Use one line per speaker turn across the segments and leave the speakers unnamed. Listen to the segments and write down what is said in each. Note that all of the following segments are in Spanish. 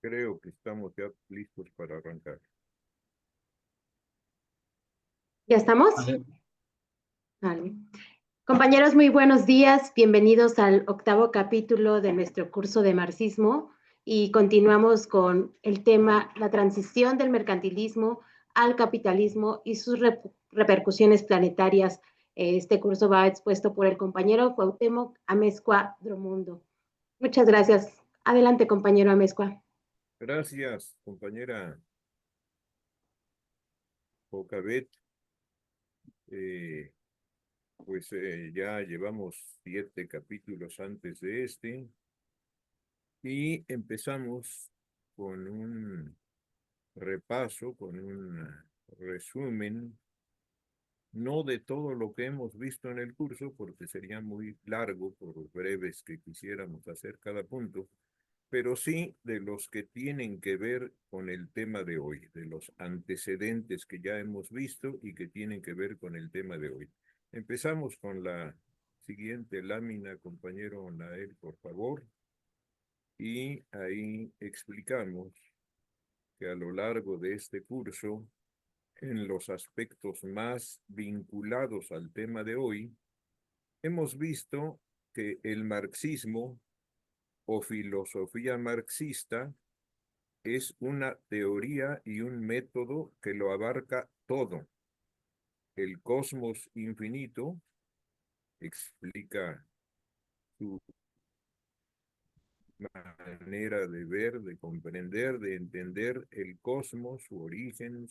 Creo que estamos ya listos para arrancar.
¿Ya estamos?
A ver,
Vale. Compañeros, muy buenos días. Bienvenidos al octavo capítulo de nuestro curso de marxismo y continuamos con el tema la transición del mercantilismo al capitalismo y sus repercusiones planetarias. Este curso va expuesto por el compañero Cuauhtémoc Amezcua Dromundo. Muchas gracias. Adelante, compañero Amezcua.
Gracias, compañera Jocabet. Eh, ya llevamos 7 capítulos antes de este y empezamos con un repaso, con un resumen, no de todo lo que hemos visto en el curso, porque sería muy largo por breves que quisiéramos hacer cada punto, pero sí de los que tienen que ver con el tema de hoy, de los antecedentes que ya hemos visto y que tienen que ver con el tema de hoy. Empezamos con la siguiente lámina, compañero Nael, por favor, y ahí explicamos que a lo largo de este curso, en los aspectos más vinculados al tema de hoy, hemos visto que el marxismo o filosofía marxista es una teoría y un método que lo abarca todo. El cosmos infinito explica su manera de ver, de comprender, de entender el cosmos, su origen,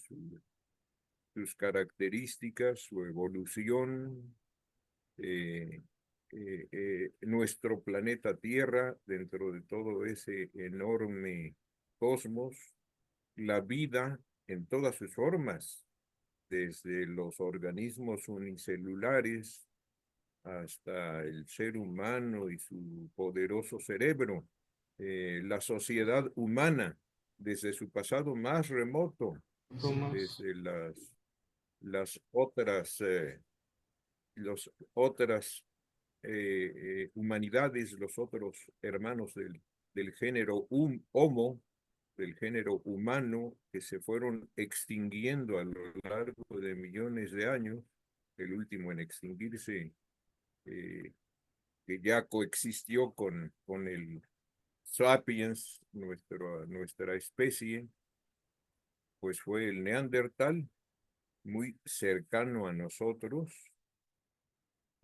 sus características, su evolución, nuestro planeta Tierra dentro de todo ese enorme cosmos, la vida en todas sus formas, desde los organismos unicelulares hasta el ser humano y su poderoso cerebro, la sociedad humana desde su pasado más remoto,
somos
desde las otras, otras humanidades, los otros hermanos del género Homo, del género humano, que se fueron extinguiendo a lo largo de millones de años, el último en extinguirse, que ya coexistió con el sapiens, nuestra especie, pues fue el Neandertal, muy cercano a nosotros,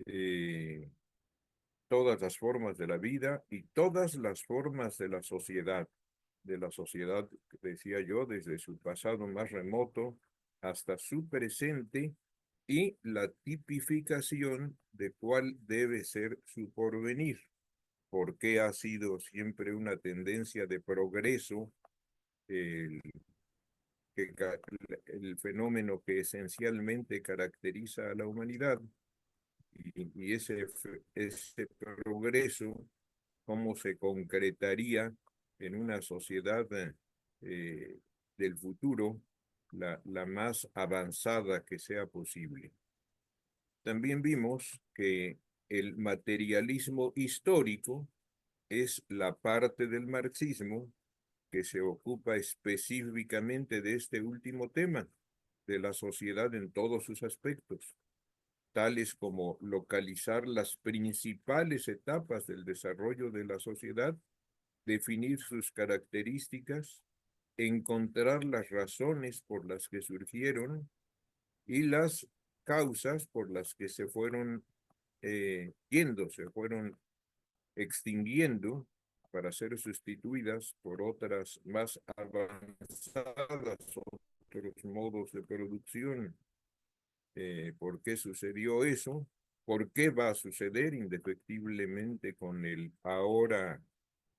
eh, todas las formas de la vida y todas las formas de la sociedad, decía yo, desde su pasado más remoto hasta su presente y la tipificación de cuál debe ser su porvenir, porque ha sido siempre una tendencia de progreso, el, el fenómeno que esencialmente caracteriza a la humanidad, y ese progreso, cómo se concretaría en una sociedad eh, del futuro, la más avanzada que sea posible. También vimos que el materialismo histórico es la parte del marxismo que se ocupa específicamente de este último tema, de la sociedad en todos sus aspectos, tales como localizar las principales etapas del desarrollo de la sociedad, definir sus características, encontrar las razones por las que surgieron y las causas por las que se fueron se fueron extinguiendo para ser sustituidas por otras más avanzadas, otros modos de producción. ¿Por qué sucedió eso? ¿Por qué va a suceder indefectiblemente con el ahora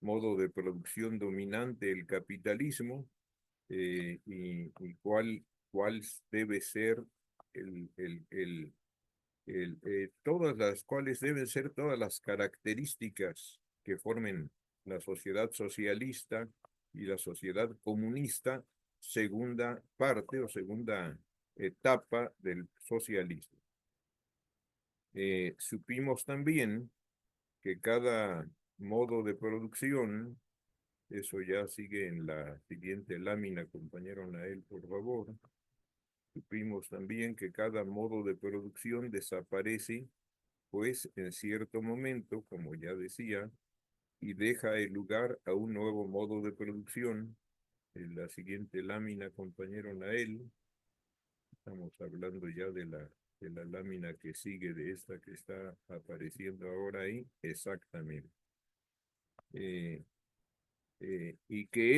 modo de producción dominante, el capitalismo? Y cuál debe ser cuáles deben ser todas las características que formen la sociedad socialista y la sociedad comunista, segunda parte o segunda etapa del socialismo. Supimos también que cada modo de producción Eso ya sigue en la siguiente lámina, compañero Nael, por favor. Supimos también que cada modo de producción desaparece, pues en cierto momento, como ya decía, y deja el lugar a un nuevo modo de producción. En la siguiente lámina, compañero Nael, estamos hablando ya de la lámina que sigue de esta que está apareciendo ahora ahí, exactamente. Y que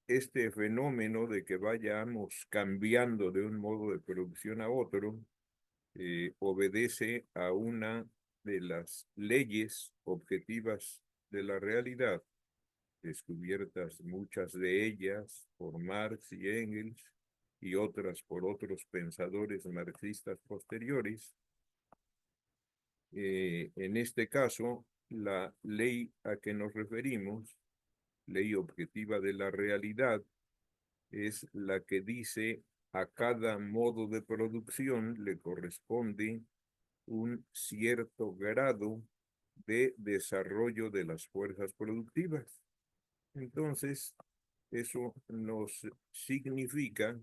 este fenómeno de que vayamos cambiando de un modo de producción a otro, obedece a una de las leyes objetivas de la realidad, descubiertas muchas de ellas por Marx y Engels y otras por otros pensadores marxistas posteriores. En este caso, la ley a que nos referimos, ley objetiva de la realidad, es la que dice a cada modo de producción le corresponde un cierto grado de desarrollo de las fuerzas productivas. Entonces, eso nos significa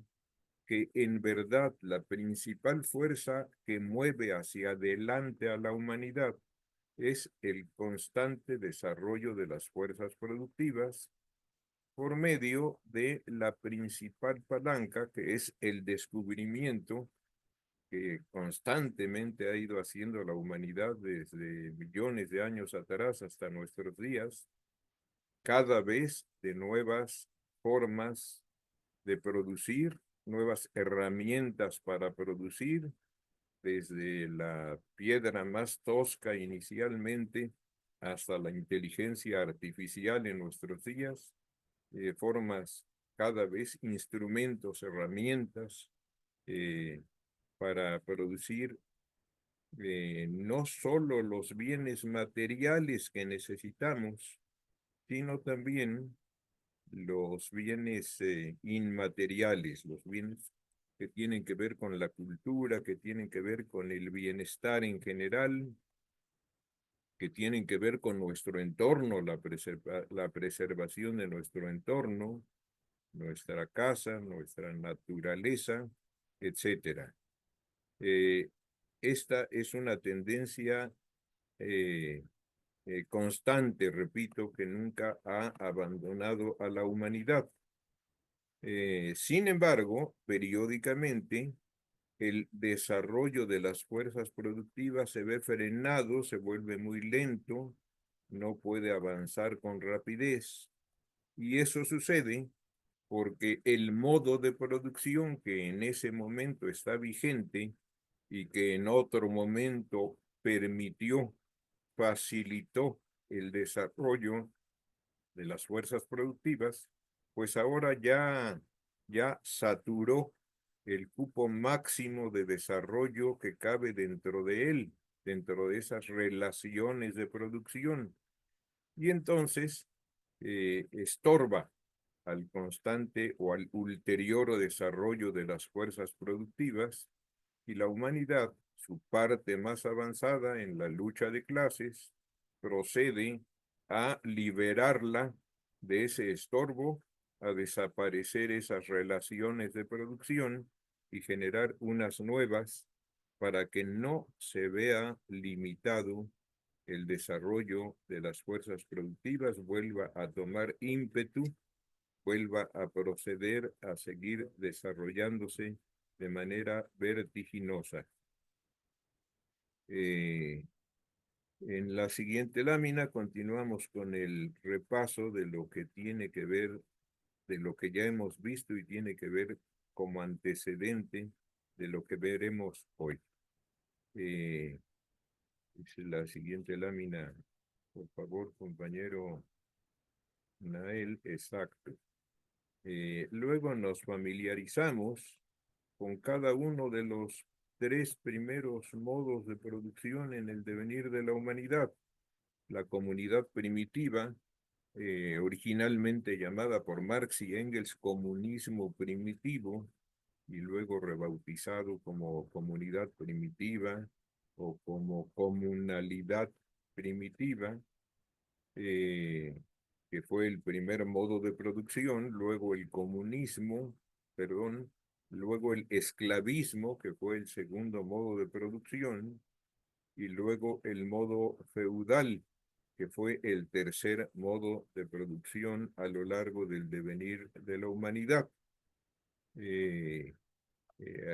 que en verdad la principal fuerza que mueve hacia adelante a la humanidad es el constante desarrollo de las fuerzas productivas por medio de la principal palanca, que es el descubrimiento que constantemente ha ido haciendo la humanidad desde millones de años atrás hasta nuestros días, cada vez de nuevas formas de producir, nuevas herramientas para producir, desde la piedra más tosca inicialmente hasta la inteligencia artificial en nuestros días, formas cada vez instrumentos, herramientas eh, para producir no solo los bienes materiales que necesitamos, sino también los bienes inmateriales, los bienes que tienen que ver con la cultura, que tienen que ver con el bienestar en general, que tienen que ver con nuestro entorno, la preservación de nuestro entorno, nuestra casa, nuestra naturaleza, etcétera. Eh, Esta es una tendencia eh, constante, repito, que nunca ha abandonado a la humanidad. Sin embargo, periódicamente el desarrollo de las fuerzas productivas se ve frenado, se vuelve muy lento, no puede avanzar con rapidez. Y eso sucede porque el modo de producción que en ese momento está vigente y que en otro momento permitió, facilitó el desarrollo de las fuerzas productivas, pues ahora ya saturó el cupo máximo de desarrollo que cabe dentro de él, dentro de esas relaciones de producción. Y entonces estorba al constante o al ulterior desarrollo de las fuerzas productivas, y la humanidad, su parte más avanzada en la lucha de clases, procede a liberarla de ese estorbo, a desaparecer esas relaciones de producción y generar unas nuevas para que no se vea limitado el desarrollo de las fuerzas productivas, vuelva a tomar ímpetu, vuelva a proceder a seguir desarrollándose de manera vertiginosa. En la siguiente lámina continuamos con el repaso de lo que tiene que ver, de lo que ya hemos visto y tiene que ver como antecedente de lo que veremos hoy. Es la siguiente lámina, por favor, compañero Nael, exacto. Luego nos familiarizamos con cada uno de los tres primeros modos de producción en el devenir de la humanidad. La comunidad primitiva, originalmente llamada por Marx y Engels comunismo primitivo, y luego rebautizado como comunidad primitiva o como comunalidad primitiva, que fue el primer modo de producción, luego el comunismo, perdón, luego el esclavismo, que fue el segundo modo de producción, y luego el modo feudal, que fue el tercer modo de producción a lo largo del devenir de la humanidad. Eh,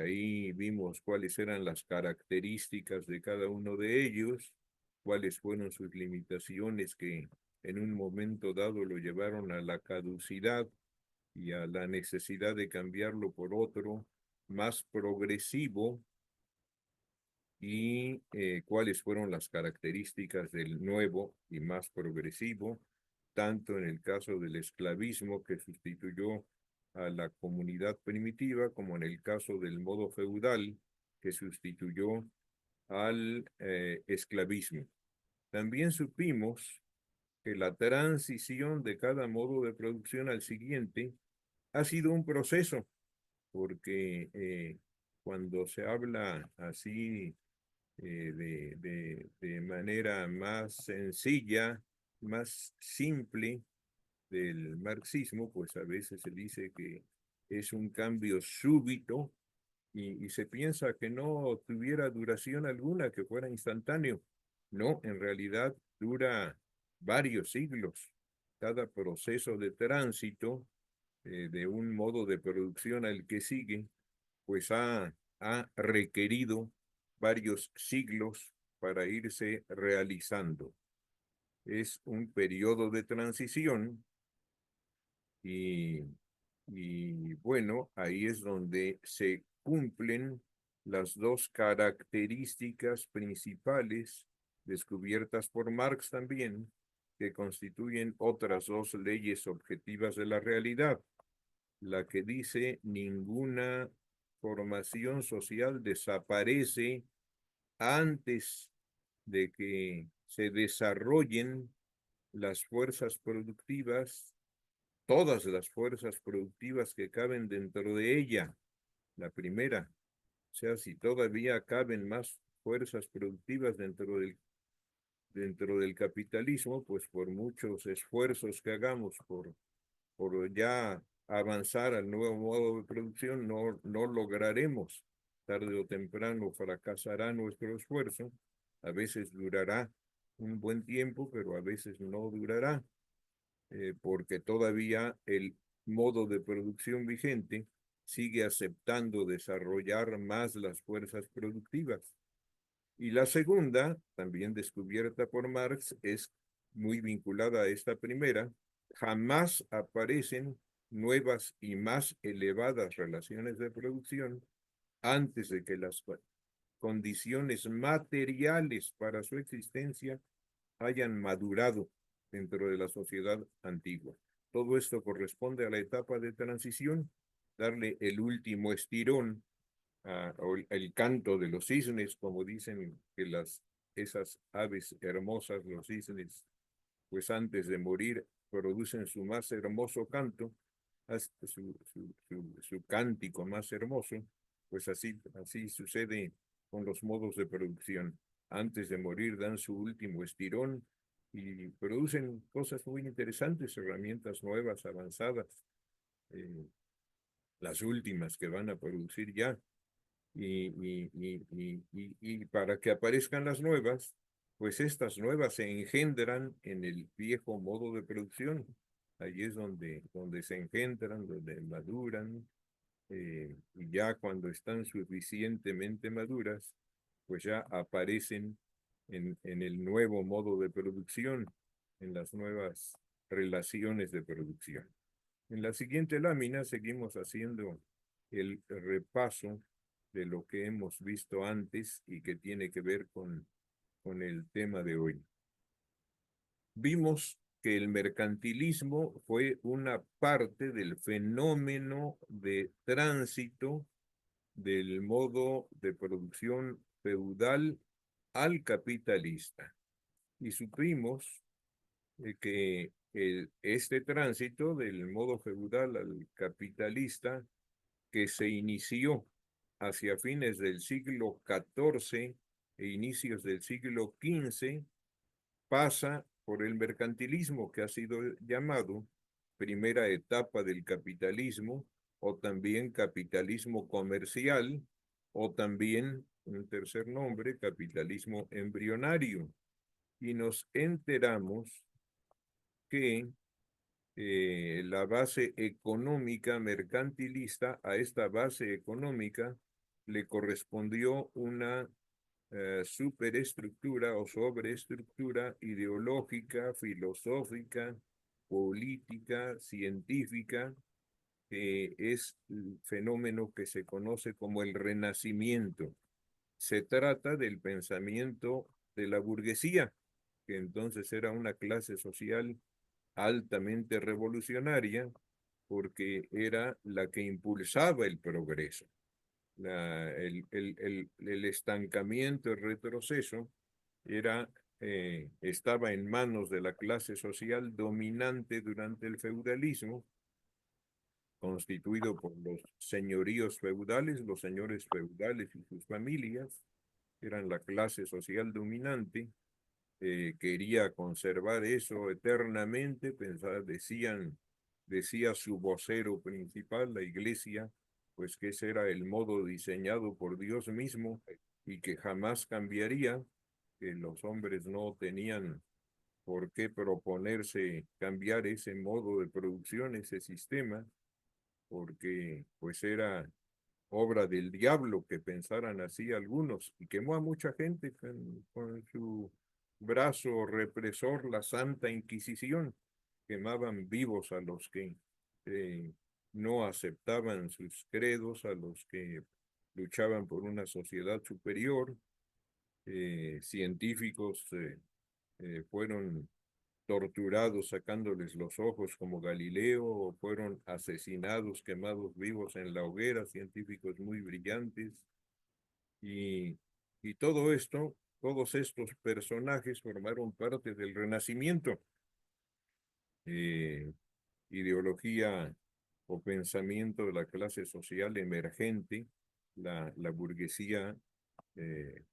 Ahí vimos cuáles eran las características de cada uno de ellos, cuáles fueron sus limitaciones que en un momento dado lo llevaron a la caducidad y a la necesidad de cambiarlo por otro más progresivo, y cuáles fueron las características del nuevo y más progresivo, tanto en el caso del esclavismo que sustituyó a la comunidad primitiva, como en el caso del modo feudal que sustituyó al esclavismo. También supimos que la transición de cada modo de producción al siguiente ha sido un proceso, porque cuando se habla así de manera más sencilla, más simple del marxismo, pues a veces se dice que es un cambio súbito y se piensa que no tuviera duración alguna, que fuera instantáneo. No, en realidad dura varios siglos. Cada proceso de tránsito de un modo de producción al que sigue, pues ha requerido varios siglos para irse realizando. Es un periodo de transición y, y bueno, ahí es donde se cumplen las dos características principales descubiertas por Marx también, que constituyen otras dos leyes objetivas de la realidad. La que dice ninguna formación social desaparece antes de que se desarrollen las fuerzas productivas, todas las fuerzas productivas que caben dentro de ella. La primera, o sea, si todavía caben más fuerzas productivas dentro del capitalismo, pues por muchos esfuerzos que hagamos por ya avanzar al nuevo modo de producción, no lograremos. Tarde o temprano fracasará nuestro esfuerzo. A veces durará un buen tiempo, pero a veces no durará, porque todavía el modo de producción vigente sigue aceptando desarrollar más las fuerzas productivas. Y la segunda, también descubierta por Marx, es muy vinculada a esta primera. Jamás aparecen nuevas y más elevadas relaciones de producción antes de que las condiciones materiales para su existencia hayan madurado dentro de la sociedad antigua. Todo esto corresponde a la etapa de transición, darle el último estirón o el canto de los cisnes, como dicen que esas aves hermosas, los cisnes, pues antes de morir producen su más hermoso canto, su cántico más hermoso, pues así sucede con los modos de producción. Antes de morir dan su último estirón y producen cosas muy interesantes, herramientas nuevas, avanzadas, eh, las últimas que van a producir ya. Y para que aparezcan las nuevas, pues estas nuevas se engendran en el viejo modo de producción. Allí es donde se engendran, donde maduran, y ya cuando están suficientemente maduras, pues ya aparecen en el nuevo modo de producción, en las nuevas relaciones de producción. En la siguiente lámina seguimos haciendo el repaso de lo que hemos visto antes y que tiene que ver con el tema de hoy. Vimos que el mercantilismo fue una parte del fenómeno de tránsito del modo de producción feudal al capitalista. Y supimos que este tránsito del modo feudal al capitalista, que se inició hacia fines del siglo XIV e inicios del siglo XV, pasa por el mercantilismo, que ha sido llamado primera etapa del capitalismo, o también capitalismo comercial, o también un tercer nombre, capitalismo embrionario. Y nos enteramos que la base económica mercantilista, a esta base económica le correspondió una superestructura o sobreestructura ideológica, filosófica, política, científica, que es el fenómeno que se conoce como el Renacimiento. Se trata del pensamiento de la burguesía, que entonces era una clase social altamente revolucionaria, porque era la que impulsaba el progreso. El estancamiento, el retroceso, estaba en manos de la clase social dominante durante el feudalismo, constituido por los señoríos feudales, los señores feudales y sus familias, eran la clase social dominante. Quería conservar eso eternamente, decía su vocero principal, la iglesia, pues que ese era el modo diseñado por Dios mismo y que jamás cambiaría, que los hombres no tenían por qué proponerse cambiar ese modo de producción, ese sistema, porque pues era obra del diablo que pensaran así algunos, y quemó a mucha gente con su brazo represor, la Santa Inquisición. Quemaban vivos a los que no aceptaban sus credos, a los que luchaban por una sociedad superior. Científicos fueron torturados sacándoles los ojos como Galileo, o fueron asesinados, quemados vivos en la hoguera, científicos muy brillantes. Y, y todo esto, todos estos personajes formaron parte del Renacimiento. Eh, Ideología o pensamiento de la clase social emergente, la burguesía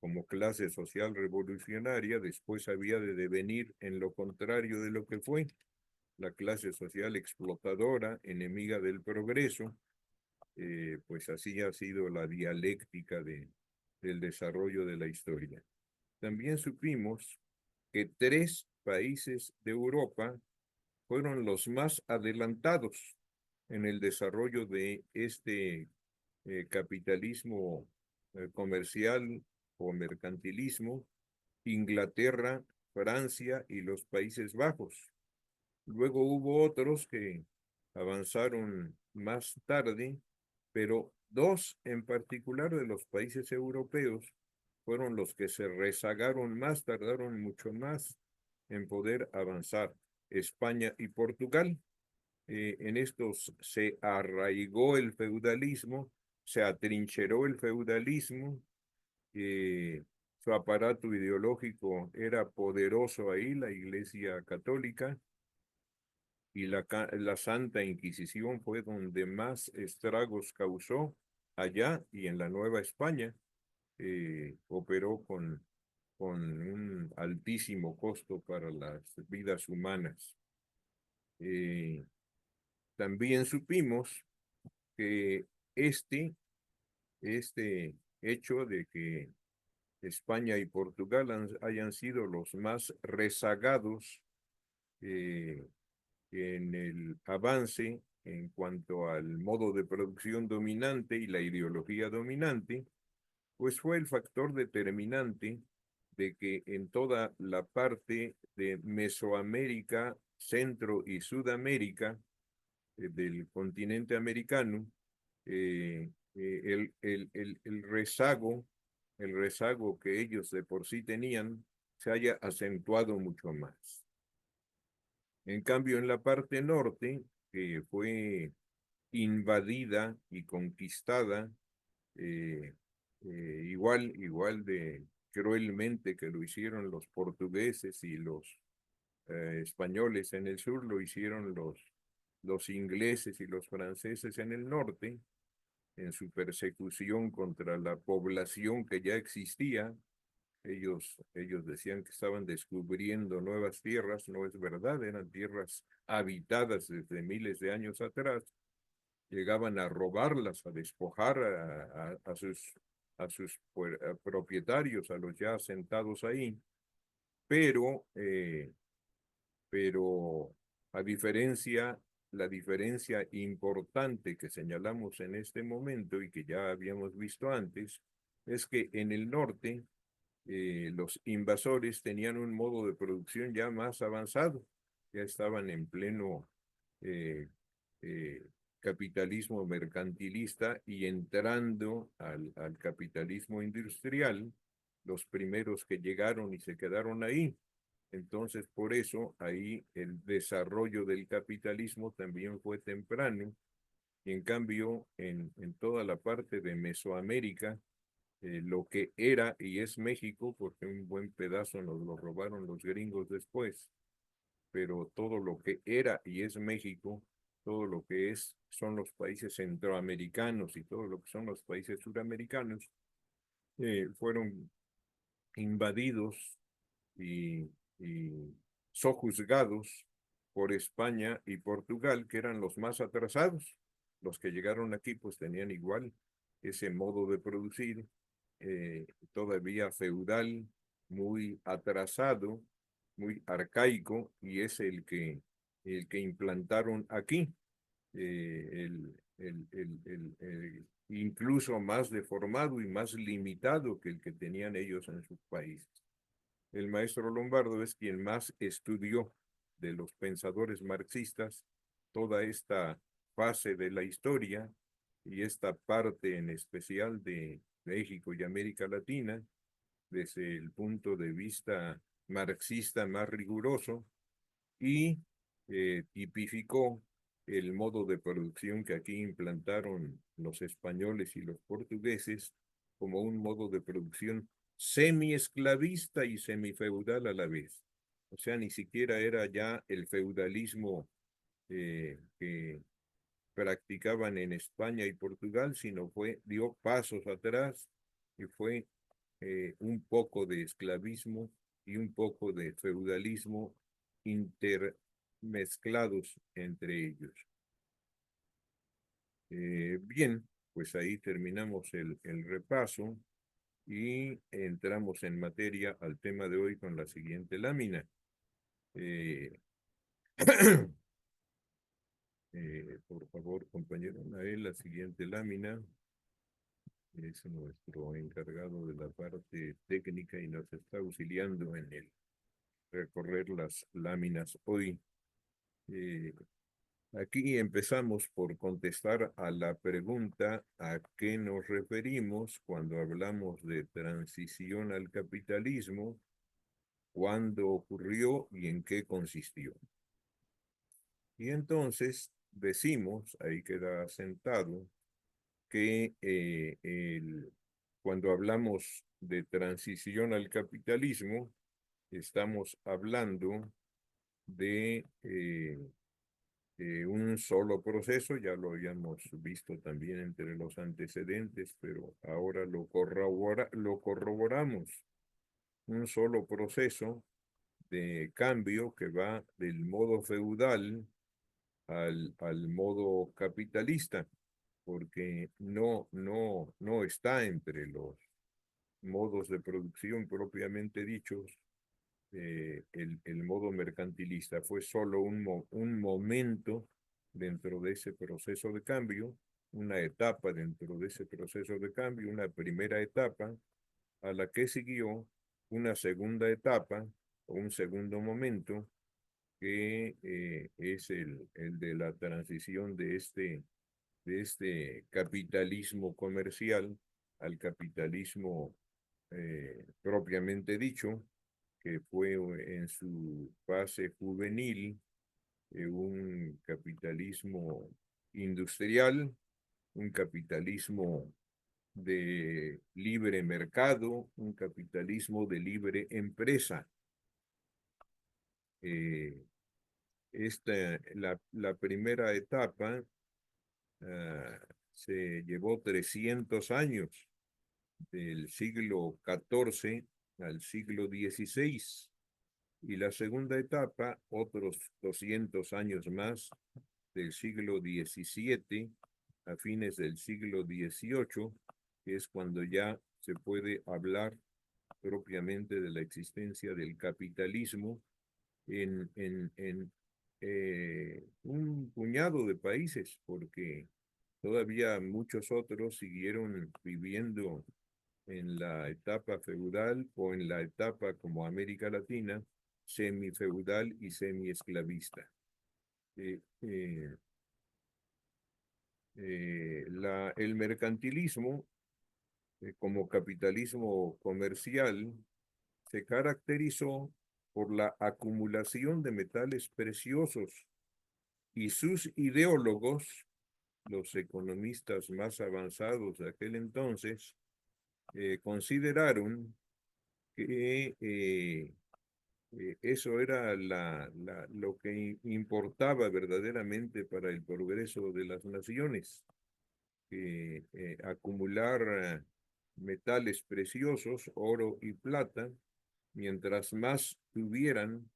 como clase social revolucionaria, después había de devenir en lo contrario de lo que fue la clase social explotadora, enemiga del progreso. Pues así ha sido la dialéctica del desarrollo de la historia. También supimos que 3 países de Europa fueron los más adelantados en el desarrollo de este capitalismo comercial o mercantilismo: Inglaterra, Francia y los Países Bajos. Luego hubo otros que avanzaron más tarde, pero 2 en particular de los países europeos fueron los que se rezagaron más, tardaron mucho más en poder avanzar: España y Portugal. En estos se arraigó el feudalismo, se atrincheró el feudalismo, su aparato ideológico era poderoso ahí, la Iglesia Católica, y la Santa Inquisición fue donde más estragos causó allá, y en la Nueva España operó con un altísimo costo para las vidas humanas. También supimos que este hecho de que España y Portugal hayan sido los más rezagados eh, en el avance en cuanto al modo de producción dominante y la ideología dominante, pues fue el factor determinante de que en toda la parte de Mesoamérica, Centro y Sudamérica, del continente americano, el rezago que ellos de por sí tenían se haya acentuado mucho más. En cambio, en la parte norte, que fue invadida y conquistada, eh, igual de cruelmente que lo hicieron los portugueses y los españoles en el sur, lo hicieron los ingleses y los franceses en el norte, en su persecución contra la población que ya existía, Ellos decían que estaban descubriendo nuevas tierras, no es verdad, eran tierras habitadas desde miles de años atrás. Llegaban a robarlas, a despojar a sus propietarios, a los ya asentados ahí, pero, eh, pero a diferencia, la diferencia importante que señalamos en este momento y que ya habíamos visto antes, es que en el norte los invasores tenían un modo de producción ya más avanzado, ya estaban en pleno eh, eh, capitalismo mercantilista y entrando al capitalismo industrial, los primeros que llegaron y se quedaron ahí. Entonces, por eso ahí el desarrollo del capitalismo también fue temprano, y en cambio en toda la parte de Mesoamérica, lo que era y es México, porque un buen pedazo nos lo robaron los gringos después, pero todo lo que era y es México, todo lo que son los países centroamericanos y todo lo que son los países suramericanos, fueron invadidos y sojuzgados por España y Portugal, que eran los más atrasados. Los que llegaron aquí pues tenían igual ese modo de producir, todavía feudal, muy atrasado, muy arcaico, y es el que implantaron aquí, incluso más deformado y más limitado que el que tenían ellos en sus países. El maestro Lombardo es quien más estudió de los pensadores marxistas toda esta fase de la historia y esta parte en especial de México y América Latina desde el punto de vista marxista más riguroso, y tipificó el modo de producción que aquí implantaron los españoles y los portugueses como un modo de producción semi-esclavista y semi-feudal a la vez. O sea, ni siquiera era ya el feudalismo que practicaban en España y Portugal, sino dio pasos atrás y fue un poco de esclavismo y un poco de feudalismo intermezclados entre ellos. Bien, pues ahí terminamos el repaso y entramos en materia al tema de hoy con la siguiente lámina. Por favor, compañero Nael, la siguiente lámina. Es nuestro encargado de la parte técnica y nos está auxiliando en el recorrer las láminas hoy. Aquí empezamos por contestar a la pregunta a qué nos referimos cuando hablamos de transición al capitalismo, cuándo ocurrió y en qué consistió. Y entonces decimos, ahí queda sentado, que cuando hablamos de transición al capitalismo, estamos hablando de un solo proceso. Ya lo habíamos visto también entre los antecedentes, pero ahora lo corroboramos. Un solo proceso de cambio que va del modo feudal al modo capitalista, porque no está entre los modos de producción propiamente dichos el modo mercantilista. Fue solo un momento dentro de ese proceso de cambio, una etapa dentro de ese proceso de cambio, una primera etapa a la que siguió una segunda etapa o un segundo momento que es el de la transición de este capitalismo comercial al capitalismo propiamente dicho, que fue en su fase juvenil un capitalismo industrial, un capitalismo de libre mercado, un capitalismo de libre empresa. La primera etapa se llevó 300 años, del siglo XIV al siglo XVI, y la segunda etapa, otros 200 años más, del siglo XVII a fines del siglo XVIII, que es cuando ya se puede hablar propiamente de la existencia del capitalismo en un puñado de países, porque todavía muchos otros siguieron viviendo en la etapa feudal o en la etapa como América Latina, semifeudal y semiesclavista. Eh, eh, el mercantilismo, como capitalismo comercial, se caracterizó por la acumulación de metales preciosos, y sus ideólogos, los economistas más avanzados de aquel entonces, consideraron que eso era lo que importaba verdaderamente para el progreso de las naciones, acumular metales preciosos, oro y plata. Mientras más tuvieran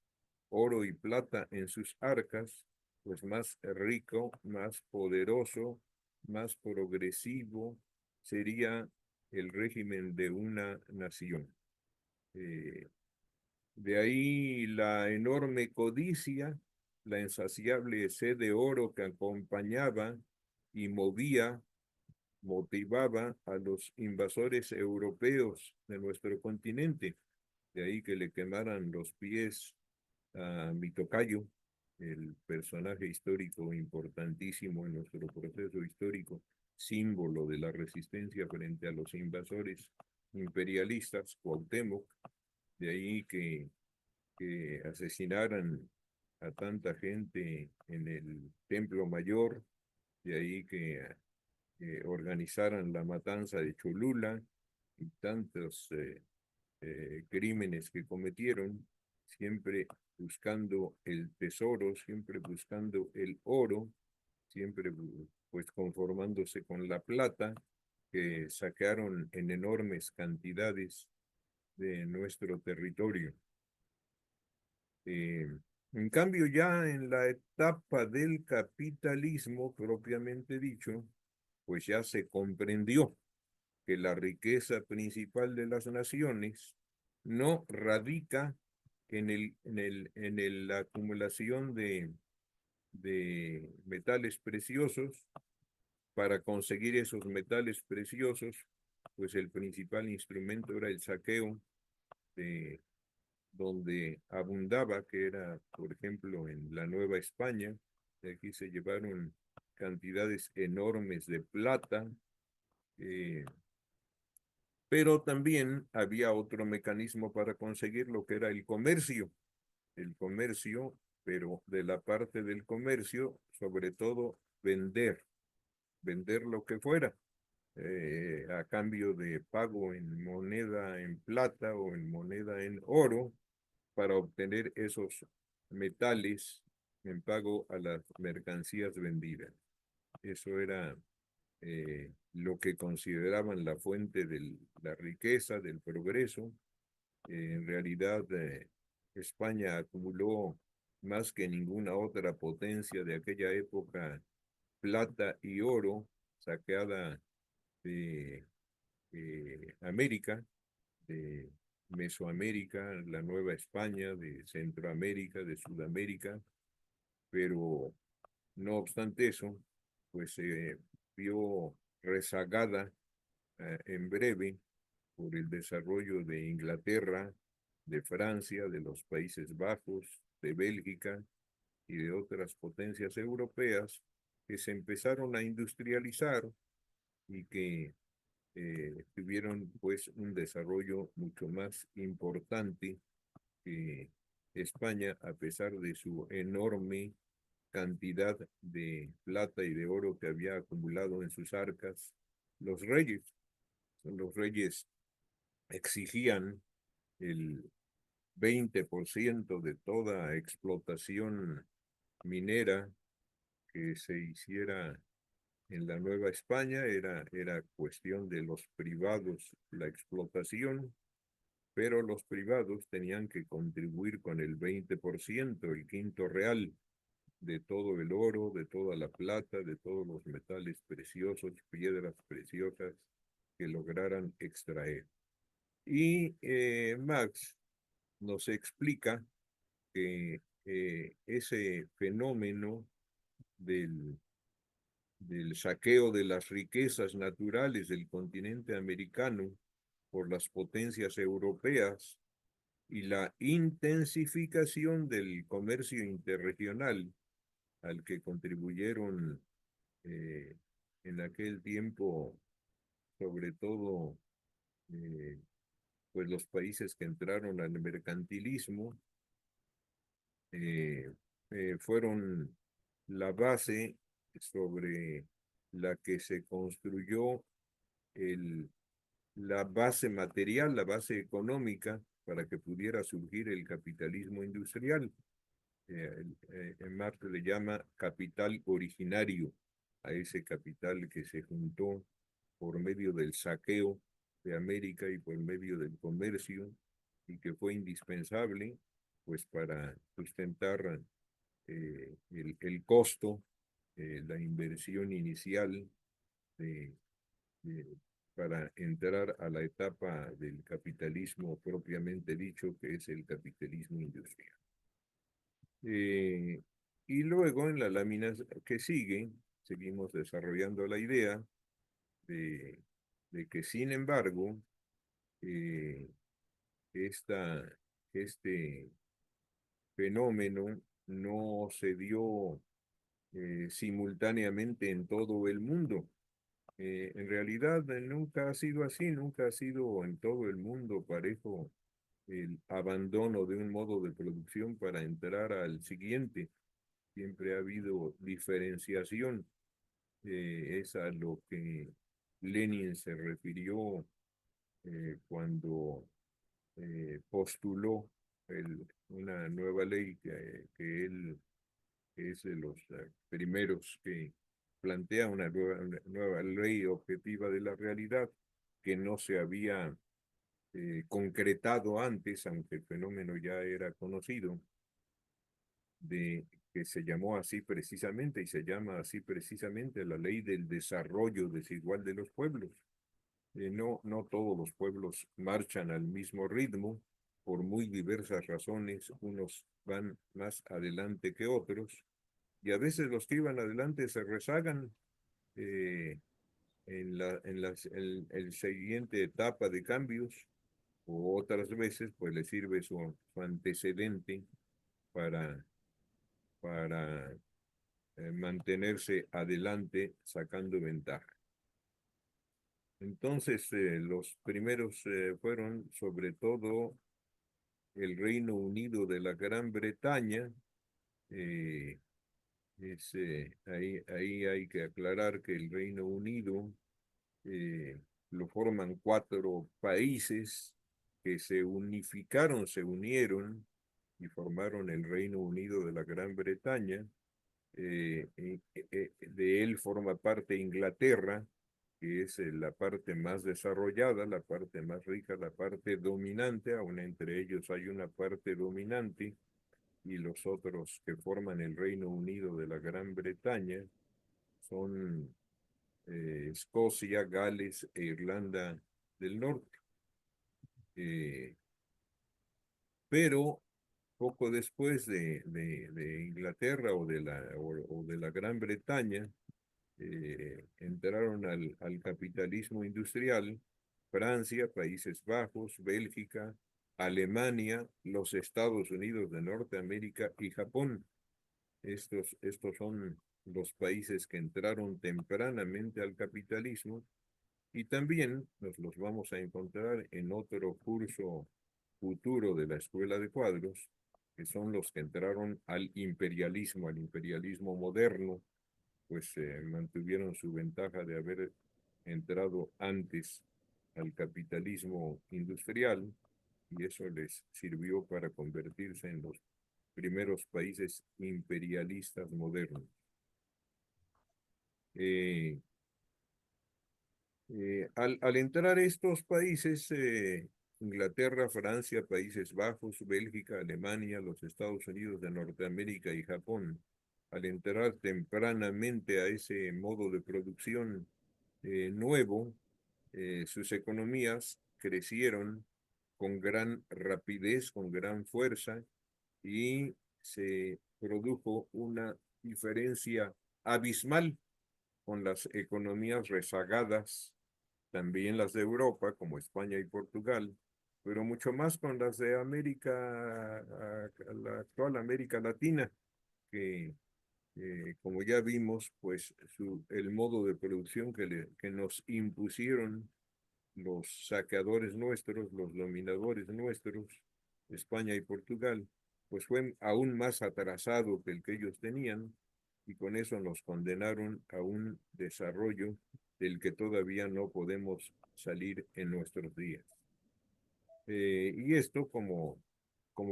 oro y plata en sus arcas, pues más rico, más poderoso, más progresivo sería el régimen de una nación. Eh, de ahí la enorme codicia, la insaciable sed de oro que acompañaba y motivaba a los invasores europeos de nuestro continente. De ahí que le quemaran los pies a mi tocayo, el personaje histórico importantísimo en nuestro proceso histórico, símbolo de la resistencia frente a los invasores imperialistas, Cuauhtémoc. De ahí que asesinaran a tanta gente en el Templo Mayor, de ahí que organizaran la matanza de Cholula y tantos crímenes que cometieron, siempre buscando el tesoro, siempre buscando el oro, siempre pues conformándose con la plata que saquearon en enormes cantidades de nuestro territorio. En cambio, ya en la etapa del capitalismo propiamente dicho, pues ya se comprendió que la riqueza principal de las naciones no radica en la acumulación de metales preciosos. Para conseguir esos metales preciosos, pues el principal instrumento era el saqueo de donde abundaba, que era, por ejemplo, en la Nueva España. De aquí se llevaron cantidades enormes de plata, pero también había otro mecanismo para conseguir lo que era el comercio, pero de la parte del comercio, sobre todo vender lo que fuera, a cambio de pago en moneda en plata o en moneda en oro, para obtener esos metales en pago a las mercancías vendidas. Eso era lo que consideraban la fuente de la riqueza, del progreso. En realidad, España acumuló más que ninguna otra potencia de aquella época plata y oro saqueada de América, de Mesoamérica, la Nueva España, de Centroamérica, de Sudamérica, pero no obstante eso, pues se vio rezagada en breve por el desarrollo de Inglaterra, de Francia, de los Países Bajos, de Bélgica y de otras potencias europeas que se empezaron a industrializar y que tuvieron pues un desarrollo mucho más importante que España, a pesar de su enorme cantidad de plata y de oro que había acumulado en sus arcas. Los reyes, los reyes exigían el 20% de toda explotación minera que se hiciera en la Nueva España, era cuestión de los privados la explotación, pero los privados tenían que contribuir con el 20%, el quinto real, de todo el oro, de toda la plata, de todos los metales preciosos, piedras preciosas que lograran extraer. Y Marx nos explica que ese fenómeno del saqueo de las riquezas naturales del continente americano por las potencias europeas y la intensificación del comercio interregional al que contribuyeron eh, en aquel tiempo, sobre todo, eh, pues los países que entraron al mercantilismo, eh, fueron la base sobre la que se construyó el, la base material, la base económica para que pudiera surgir el capitalismo industrial. En Marx le llama capital originario a ese capital que se juntó por medio del saqueo de América y por medio del comercio y que fue indispensable pues para sustentar el costo, la inversión inicial de, de, para entrar a la etapa del capitalismo propiamente dicho, que es el capitalismo industrial. Y luego en la lámina que sigue, seguimos desarrollando la idea de, de que, sin embargo, eh, esta, este fenómeno no se dio simultáneamente en todo el mundo. En realidad nunca ha sido así, nunca ha sido en todo el mundo parejo el abandono de un modo de producción para entrar al siguiente. Siempre ha habido diferenciación. Es a lo que Lenin se refirió cuando postuló una nueva ley que él es de los primeros que plantea una nueva ley objetiva de la realidad que no se había concretado antes, aunque el fenómeno ya era conocido, de que se llamó así precisamente y se llama así precisamente la ley del desarrollo desigual de los pueblos. No todos los pueblos marchan al mismo ritmo por muy diversas razones, unos van más adelante que otros, y a veces los que iban adelante se rezagan en el siguiente etapa de cambios, o otras veces pues les sirve su antecedente para, para mantenerse adelante sacando ventaja. Entonces, los primeros fueron sobre todo el Reino Unido de la Gran Bretaña. eh, ahí hay que aclarar que el Reino Unido eh, lo forman cuatro países que se unificaron, se unieron y formaron el Reino Unido de la Gran Bretaña. De él forma parte Inglaterra, que es la parte más desarrollada, la parte más rica, la parte dominante, aún entre ellos hay una parte dominante, y los otros que forman el Reino Unido de la Gran Bretaña son Escocia, Gales e Irlanda del Norte. Eh, pero poco después de Inglaterra o de la Gran Bretaña, entraron al capitalismo industrial Francia, Países Bajos, Bélgica, Alemania, los Estados Unidos de Norteamérica y Japón. Estos son los países que entraron tempranamente al capitalismo, y también nos los vamos a encontrar en otro curso futuro de la Escuela de Cuadros, que son los que entraron al imperialismo moderno, pues mantuvieron su ventaja de haber entrado antes al capitalismo industrial, y eso les sirvió para convertirse en los primeros países imperialistas modernos. Al entrar estos países Inglaterra, Francia, Países Bajos, Bélgica, Alemania, los Estados Unidos de Norteamérica y Japón, al entrar tempranamente a ese modo de producción nuevo, sus economías crecieron con gran rapidez, con gran fuerza, y se produjo una diferencia abismal con las economías rezagadas, también las de Europa, como España y Portugal, pero mucho más con las de América, la actual América Latina, que como ya vimos, pues el modo de producción que nos impusieron los saqueadores nuestros, los dominadores nuestros, España y Portugal, pues fue aún más atrasado que el que ellos tenían, y con eso nos condenaron a un desarrollo del que todavía no podemos salir en nuestros días. Y esto, como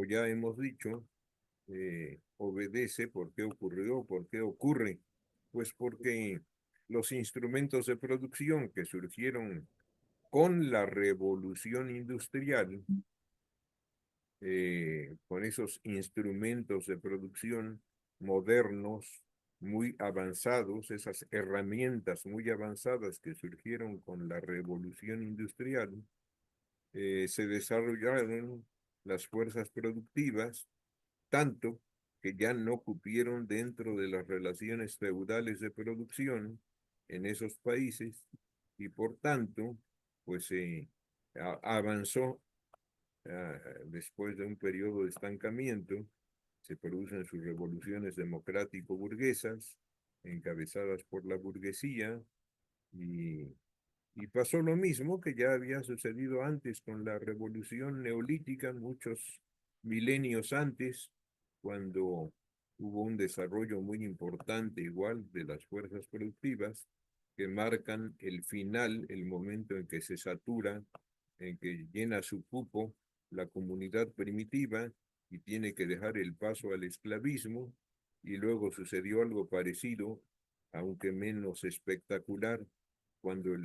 ya hemos dicho, obedece. ¿Por qué ocurrió? ¿Por qué ocurre? Pues porque los instrumentos de producción que surgieron con la revolución industrial, con esos instrumentos de producción modernos, muy avanzados, esas herramientas muy avanzadas que surgieron con la revolución industrial, se desarrollaron las fuerzas productivas, tanto que ya no cupieron dentro de las relaciones feudales de producción en esos países, y por tanto, pues avanzó. Después de un periodo de estancamiento, se producen sus revoluciones democrático-burguesas, encabezadas por la burguesía, y, y pasó lo mismo que ya había sucedido antes con la revolución neolítica, muchos milenios antes, cuando hubo un desarrollo muy importante igual de las fuerzas productivas que marcan el final, el momento en que se satura, en que llena su cupo la comunidad primitiva y tiene que dejar el paso al esclavismo. Y luego sucedió algo parecido, aunque menos espectacular, cuando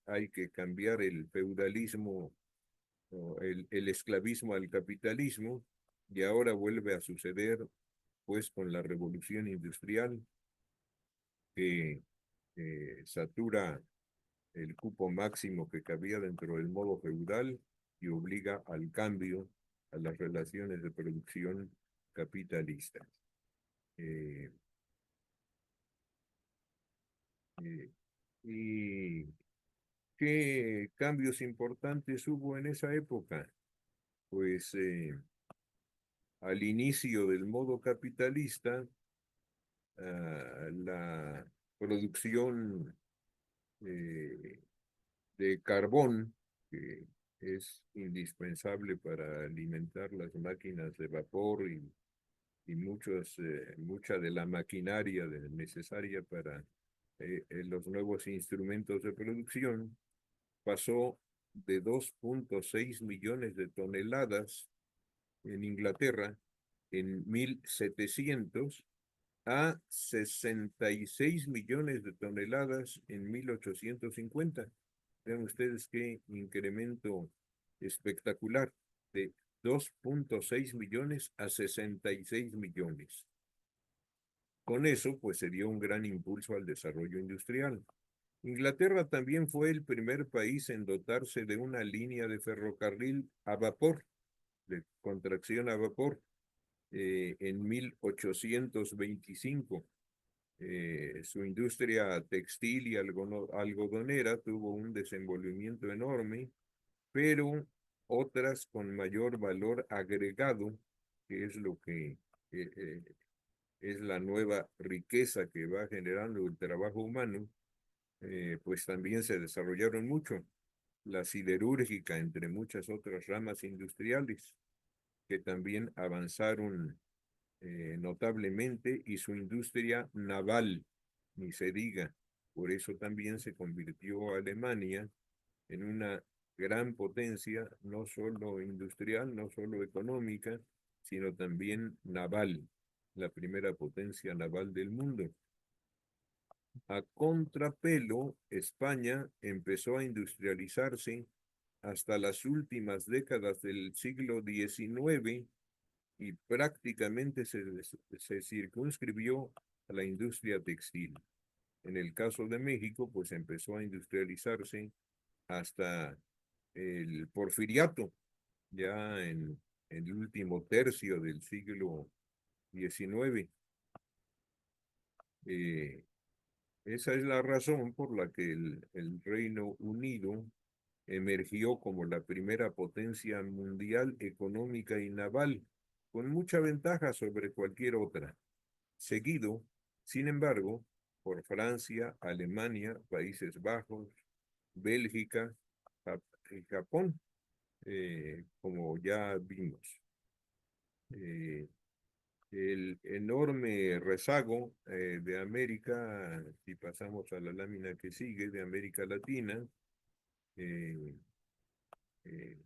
hay que cambiar el feudalismo o el esclavismo al capitalismo, y ahora vuelve a suceder pues con la revolución industrial, que satura el cupo máximo que cabía dentro del modo feudal y obliga al cambio a las relaciones de producción capitalistas. Eh, eh, ¿Y qué cambios importantes hubo en esa época? Pues al inicio del modo capitalista, la producción eh, de carbón, que es indispensable para alimentar las máquinas de vapor y mucha de la maquinaria necesaria para los nuevos instrumentos de producción, pasó de 2,6 millones de toneladas en Inglaterra en 1700 a 66 millones de toneladas en 1850. Vean ustedes qué incremento espectacular, de 2,6 millones a 66 millones. Con eso, pues se dio un gran impulso al desarrollo industrial. Inglaterra también fue el primer país en dotarse de una línea de ferrocarril a vapor, de contracción a vapor, en 1825. Su industria textil y algodonera tuvo un desenvolvimiento enorme, pero otras con mayor valor agregado, que es lo que es la nueva riqueza que va generando el trabajo humano, pues también se desarrollaron mucho. La siderúrgica, entre muchas otras ramas industriales, que también avanzaron notablemente, y su industria naval, ni se diga. Por eso también se convirtió Alemania en una gran potencia, no solo industrial, no solo económica, sino también naval, la primera potencia naval del mundo. A contrapelo, España empezó a industrializarse hasta las últimas décadas del siglo XIX y prácticamente se circunscribió a la industria textil. En el caso de México, pues empezó a industrializarse hasta el porfiriato, ya en el último tercio del siglo XIX. Esa es la razón por la que el Reino Unido emergió como la primera potencia mundial económica y naval, con mucha ventaja sobre cualquier otra, seguido, sin embargo, por Francia, Alemania, Países Bajos, Bélgica y Japón, como ya vimos. El enorme rezago de América, si pasamos a la lámina que sigue, de América Latina, eh, eh,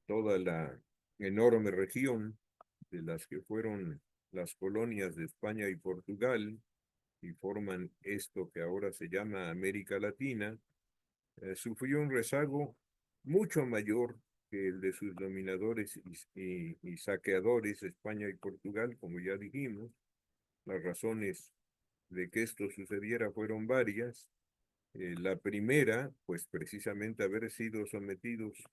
toda la enorme región de las que fueron las colonias de España y Portugal y forman esto que ahora se llama América Latina, sufrió un rezago mucho mayor que el de sus dominadores y saqueadores, España y Portugal, como ya dijimos. Las razones de que esto sucediera fueron varias. La primera, pues precisamente haber sido sometidos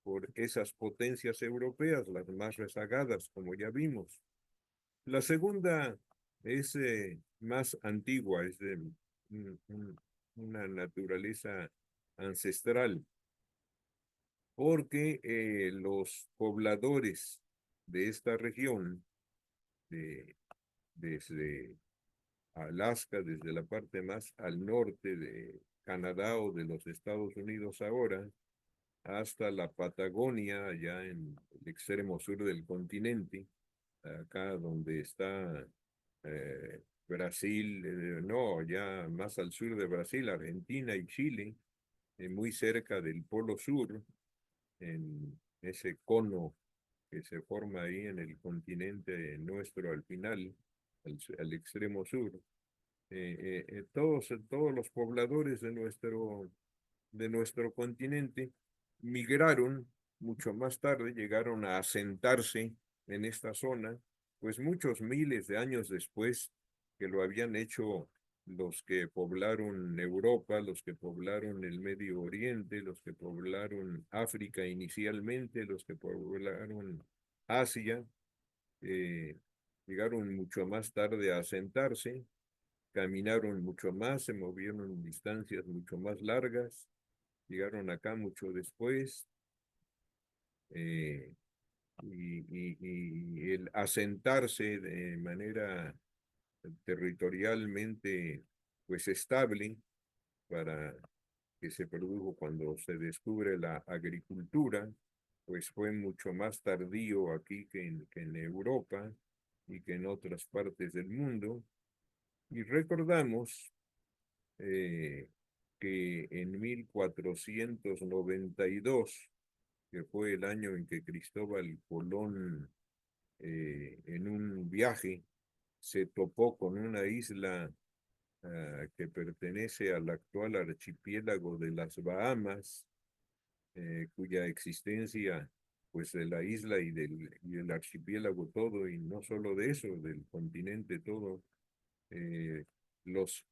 por esas potencias europeas, las más rezagadas, como ya vimos. La segunda es más antigua, es de una naturaleza ancestral, porque los pobladores de esta región, desde Alaska, desde la parte más al norte de Canadá o de los Estados Unidos ahora, hasta la Patagonia, allá en el extremo sur del continente, acá donde está Brasil, no, ya más al sur de Brasil, Argentina y Chile, muy cerca del Polo Sur, en ese cono que se forma ahí en el continente nuestro al final, al extremo sur. Todos los pobladores de nuestro continente migraron mucho más tarde, llegaron a asentarse en esta zona, pues muchos miles de años después que lo habían hecho los que poblaron Europa, los que poblaron el Medio Oriente, los que poblaron África inicialmente, los que poblaron Asia, eh, llegaron mucho más tarde a asentarse, caminaron mucho más, se movieron distancias mucho más largas, llegaron acá mucho después, eh, y el asentarse de manera territorialmente pues estable para que se produjo cuando se descubre la agricultura, pues fue mucho más tardío aquí que en Europa y que en otras partes del mundo. Y recordamos que en 1492, que fue el año en que Cristóbal Colón en un viaje se topó con una isla que pertenece al actual archipiélago de las Bahamas, cuya existencia, pues de la isla y del archipiélago todo, y no solo de eso, del continente todo, eh, los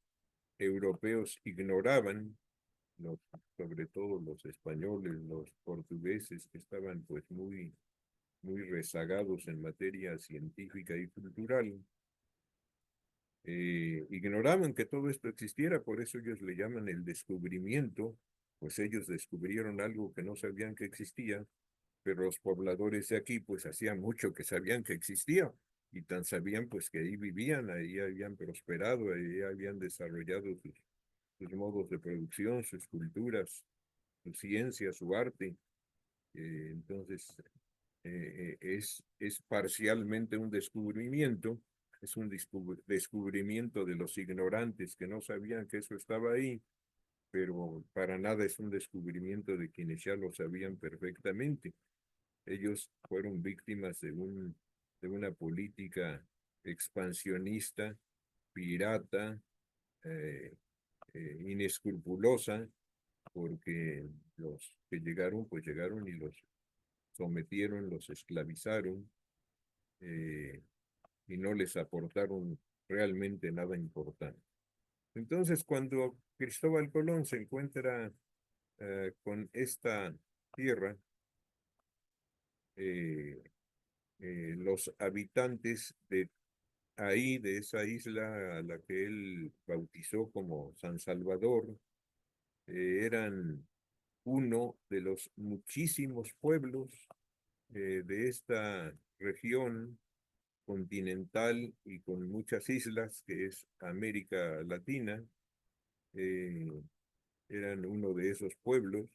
europeos ignoraban, los, sobre todo los españoles, los portugueses, que estaban pues muy rezagados en materia científica y cultural, ignoraban que todo esto existiera, por eso ellos le llaman el descubrimiento, pues ellos descubrieron algo que no sabían que existía, pero los pobladores de aquí pues hacía mucho que sabían que existía, y tan sabían pues que ahí vivían, ahí habían prosperado, ahí habían desarrollado sus modos de producción, sus culturas, su ciencia, su arte. Entonces, es parcialmente un descubrimiento, es un descubrimiento de los ignorantes que no sabían que eso estaba ahí, pero para nada es un descubrimiento de quienes ya lo sabían perfectamente. Ellos fueron víctimas de una política expansionista, pirata, inescrupulosa, porque los que llegaron, pues llegaron y los sometieron, los esclavizaron, y no les aportaron realmente nada importante. Entonces, cuando Cristóbal Colón se encuentra con esta tierra, los habitantes de ahí, de esa isla a la que él bautizó como San Salvador, eran uno de los muchísimos pueblos de esta región continental y con muchas islas, que es América Latina. eh, Eran uno de esos pueblos,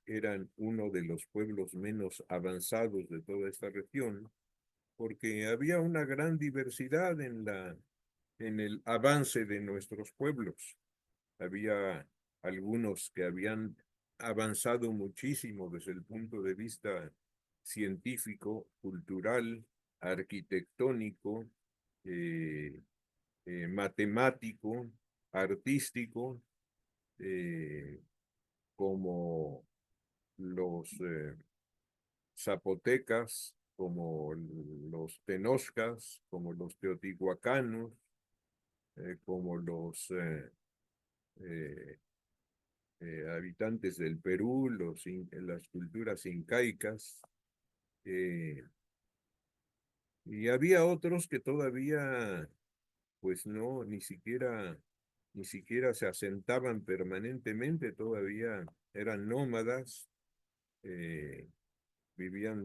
eran uno de los pueblos menos avanzados de toda esta región, porque había una gran diversidad en el avance de nuestros pueblos. Había algunos que habían avanzado muchísimo desde el punto de vista científico, cultural, arquitectónico, eh, matemático, artístico, eh, como los zapotecas, como los tenoscas, como los teotihuacanos, como los eh, habitantes del Perú, las culturas incaicas, eh, y había otros que todavía, pues no, ni siquiera se asentaban permanentemente, todavía eran nómadas, eh, vivían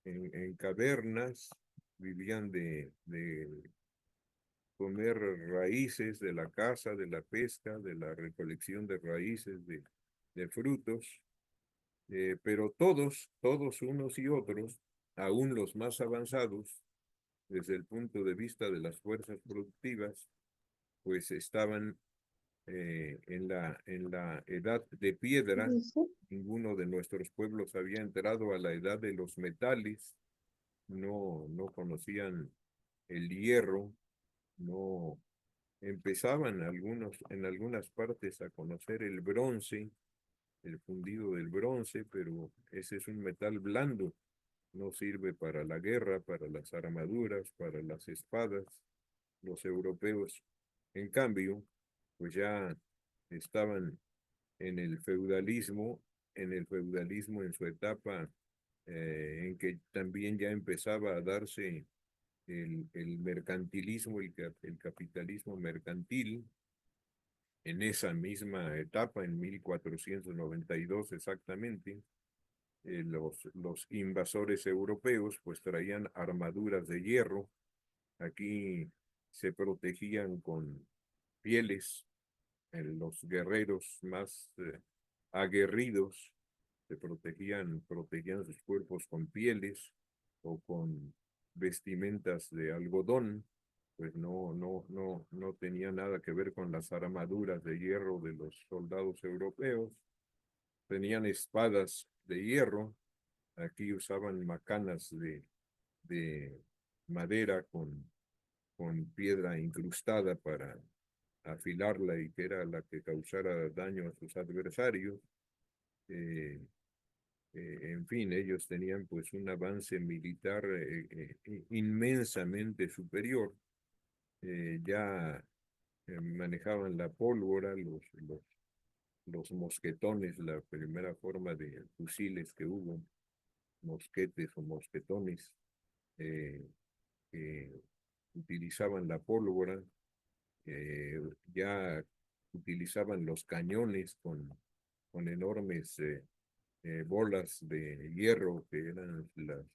en cavernas, vivían de comer raíces de la caza, de la pesca, de la recolección de raíces, de frutos, pero todos unos y otros, aún los más avanzados, desde el punto de vista de las fuerzas productivas, pues estaban en la edad de piedra. Ninguno de nuestros pueblos había entrado a la edad de los metales, no conocían el hierro, no empezaban en algunas partes a conocer el bronce, el fundido del bronce, pero ese es un metal blando, no sirve para la guerra, para las armaduras, para las espadas. Los europeos, en cambio, pues ya estaban en el feudalismo, en su etapa en que también ya empezaba a darse el mercantilismo, el capitalismo mercantil. En esa misma etapa, en 1492 exactamente, los invasores europeos pues traían armaduras de hierro. Aquí se protegían con pieles. Los guerreros más aguerridos protegían sus cuerpos con pieles o con vestimentas de algodón, pues no tenía nada que ver con las armaduras de hierro de los soldados europeos. Tenían espadas de hierro, aquí usaban macanas de madera con piedra incrustada para afilarla y que era la que causara daño a sus adversarios. Eh, en fin, ellos tenían pues un avance militar inmensamente superior. Ya manejaban la pólvora, los mosquetones, la primera forma de fusiles que hubo, mosquetes o mosquetones, eh, que utilizaban la pólvora, ya utilizaban los cañones con enormes bolas de hierro que eran las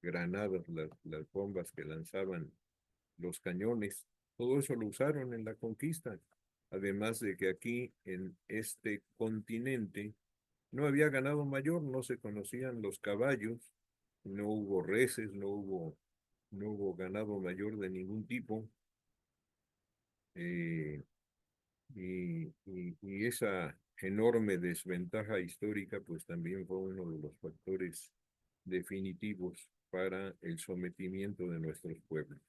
granadas, las bombas que lanzaban los cañones. Todo eso lo usaron en la conquista. Además de que aquí en este continente no había ganado mayor, no se conocían los caballos, no hubo reses, no hubo ganado mayor de ningún tipo. eh, y esa enorme desventaja histórica, pues también fue uno de los factores definitivos para el sometimiento de nuestros pueblos.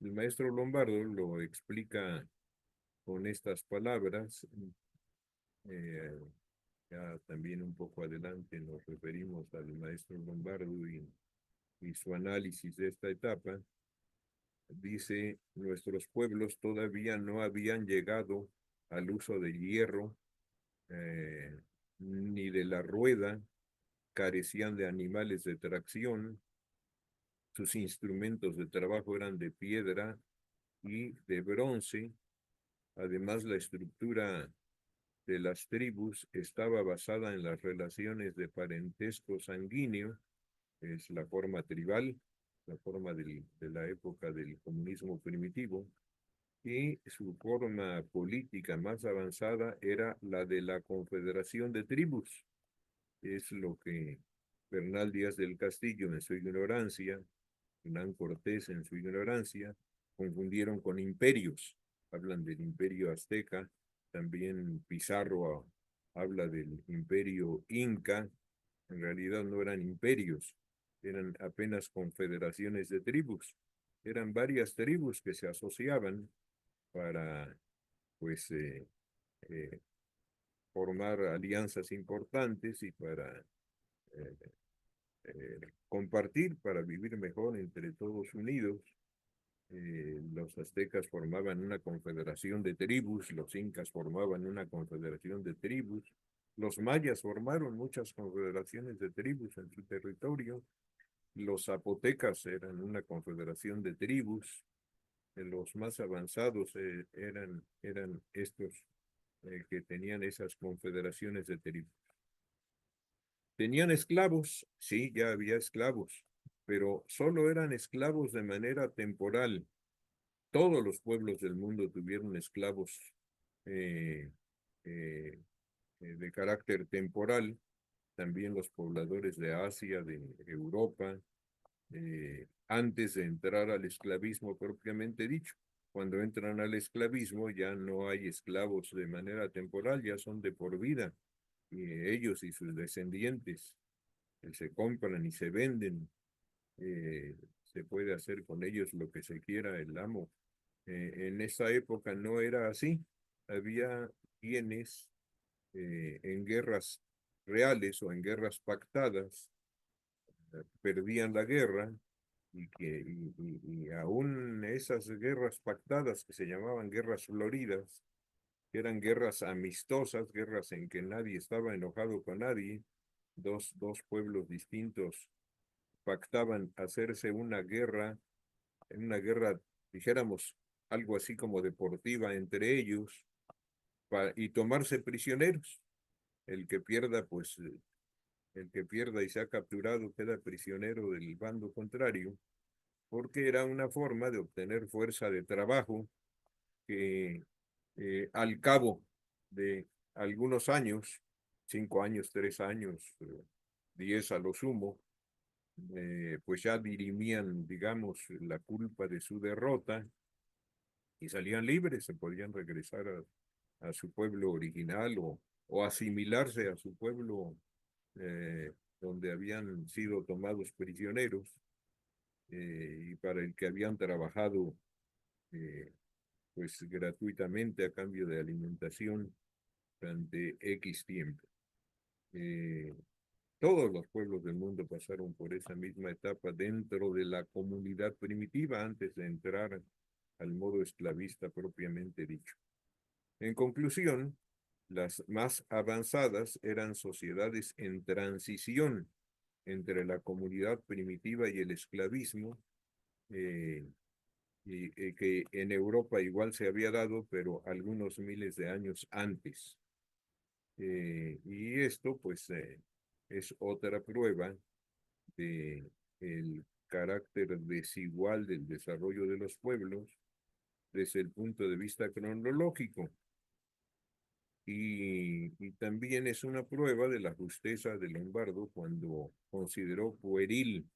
El maestro Lombardo lo explica con estas palabras. Eh, ya también un poco adelante nos referimos al maestro Lombardo y su análisis de esta etapa. Dice, nuestros pueblos todavía no habían llegado al uso del hierro, ni de la rueda, carecían de animales de tracción, sus instrumentos de trabajo eran de piedra y de bronce. Además, la estructura de las tribus estaba basada en las relaciones de parentesco sanguíneo, es la forma tribal, la forma de la época del comunismo primitivo, y su forma política más avanzada era la de la confederación de tribus. Es lo que Bernal Díaz del Castillo en su ignorancia, Hernán Cortés en su ignorancia, confundieron con imperios. Hablan del imperio azteca, también Pizarro habla del imperio inca. En realidad no eran imperios, eran apenas confederaciones de tribus. Eran varias tribus que se asociaban para, pues, eh, formar alianzas importantes y para eh, compartir, para vivir mejor entre todos unidos. Los aztecas formaban una confederación de tribus, los incas formaban una confederación de tribus, los mayas formaron muchas confederaciones de tribus en su territorio, los zapotecas eran una confederación de tribus, los más avanzados eran estos que tenían esas confederaciones de tribus. ¿Tenían esclavos? Sí, ya había esclavos, pero solo eran esclavos de manera temporal. Todos los pueblos del mundo tuvieron esclavos eh, eh, de carácter temporal, también los pobladores de Asia, de Europa, antes de entrar al esclavismo propiamente dicho. Cuando entran al esclavismo ya no hay esclavos de manera temporal, ya son de por vida, y ellos y sus descendientes se compran y se venden, se puede hacer con ellos lo que se quiera el amo. En esa época no era así. Había quienes en guerras reales o en guerras pactadas perdían la guerra y aún esas guerras pactadas que se llamaban guerras floridas, que eran guerras amistosas, guerras en que nadie estaba enojado con nadie, dos pueblos distintos pactaban hacerse una guerra, dijéramos, algo así como deportiva entre ellos, y tomarse prisioneros. El que pierda, pues, el que pierda y sea capturado queda prisionero del bando contrario, porque era una forma de obtener fuerza de trabajo que al cabo de algunos años, 5 años, 3 años, 10 a lo sumo, pues ya dirimían, digamos, la culpa de su derrota y salían libres, se podían regresar a su pueblo original o asimilarse a su pueblo donde habían sido tomados prisioneros y para el que habían trabajado eh, pues gratuitamente a cambio de alimentación durante X tiempo. Eh, Todos los pueblos del mundo pasaron por esa misma etapa dentro de la comunidad primitiva antes de entrar al modo esclavista propiamente dicho. En conclusión, las más avanzadas eran sociedades en transición entre la comunidad primitiva y el esclavismo, eh, y que en Europa igual se había dado, pero algunos miles de años antes. Y esto, pues, es otra prueba de el carácter desigual del desarrollo de los pueblos desde el punto de vista cronológico. Y también es una prueba de la justeza de Lombardo cuando consideró pueril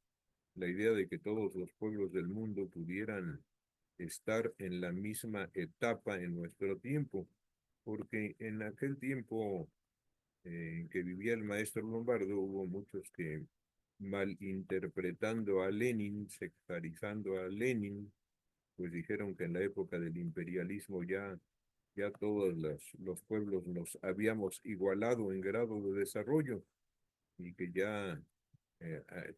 la idea de que todos los pueblos del mundo pudieran estar en la misma etapa en nuestro tiempo, porque en aquel tiempo en que vivía el maestro Lombardo hubo muchos que malinterpretando a Lenin, sectarizando a Lenin, pues dijeron que en la época del imperialismo ya ya todos los pueblos nos habíamos igualado en grado de desarrollo y que ya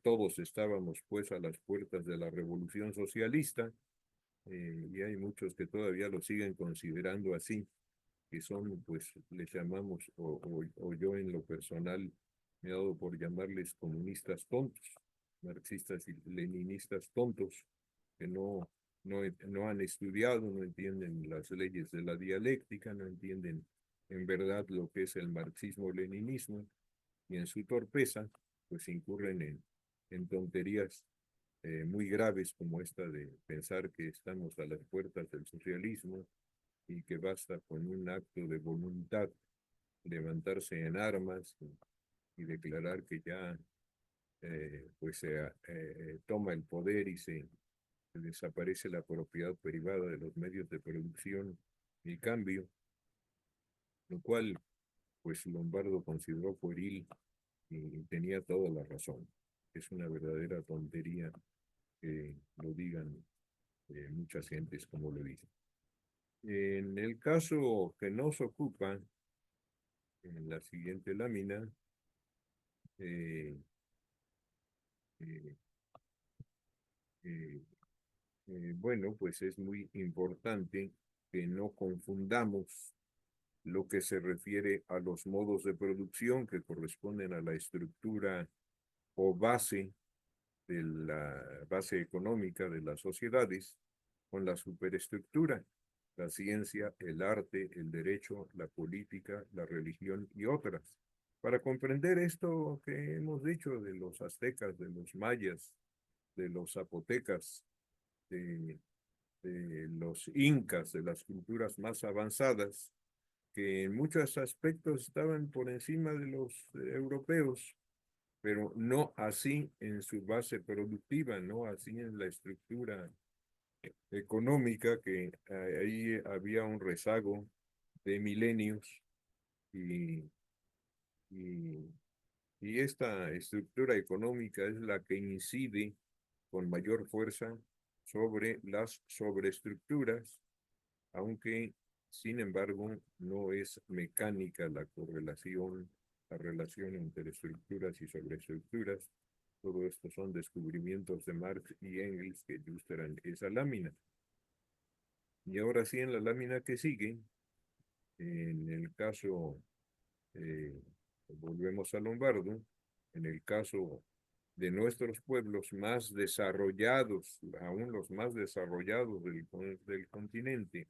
todos estábamos pues a las puertas de la revolución socialista, y hay muchos que todavía lo siguen considerando así, que son, pues, les llamamos, o yo en lo personal me he dado por llamarles comunistas tontos, marxistas y leninistas tontos, que no han estudiado, no entienden las leyes de la dialéctica, no entienden en verdad lo que es el marxismo-leninismo, y en su torpeza, pues incurren en tonterías muy graves como esta de pensar que estamos a las puertas del socialismo y que basta con un acto de voluntad levantarse en armas y declarar que ya pues se toma el poder y se desaparece la propiedad privada de los medios de producción y cambio, lo cual pues Lombardo consideró pueril y tenía toda la razón. Es una verdadera tontería que lo digan muchas gentes como lo dicen. En el caso que nos ocupa, en la siguiente lámina, eh, eh, eh, bueno, pues es muy importante que no confundamos lo que se refiere a los modos de producción que corresponden a la estructura o base de la base económica de las sociedades con la superestructura, la ciencia, el arte, el derecho, la política, la religión y otras. Para comprender esto que hemos dicho de los aztecas, de los mayas, de los zapotecas, de, de los incas, de las culturas más avanzadas, que en muchos aspectos estaban por encima de los europeos, pero no así en su base productiva, no así en la estructura económica, que ahí había un rezago de milenios y, y, y esta estructura económica es la que incide con mayor fuerza sobre las sobreestructuras, aunque sin embargo no es mecánica la relación entre estructuras y sobreestructuras. Todo esto son descubrimientos de Marx y Engels que ilustran esa lámina. Y ahora sí, en la lámina que sigue, en el caso, eh, volvemos a Lombardo, en el caso de nuestros pueblos más desarrollados, aún los más desarrollados del continente,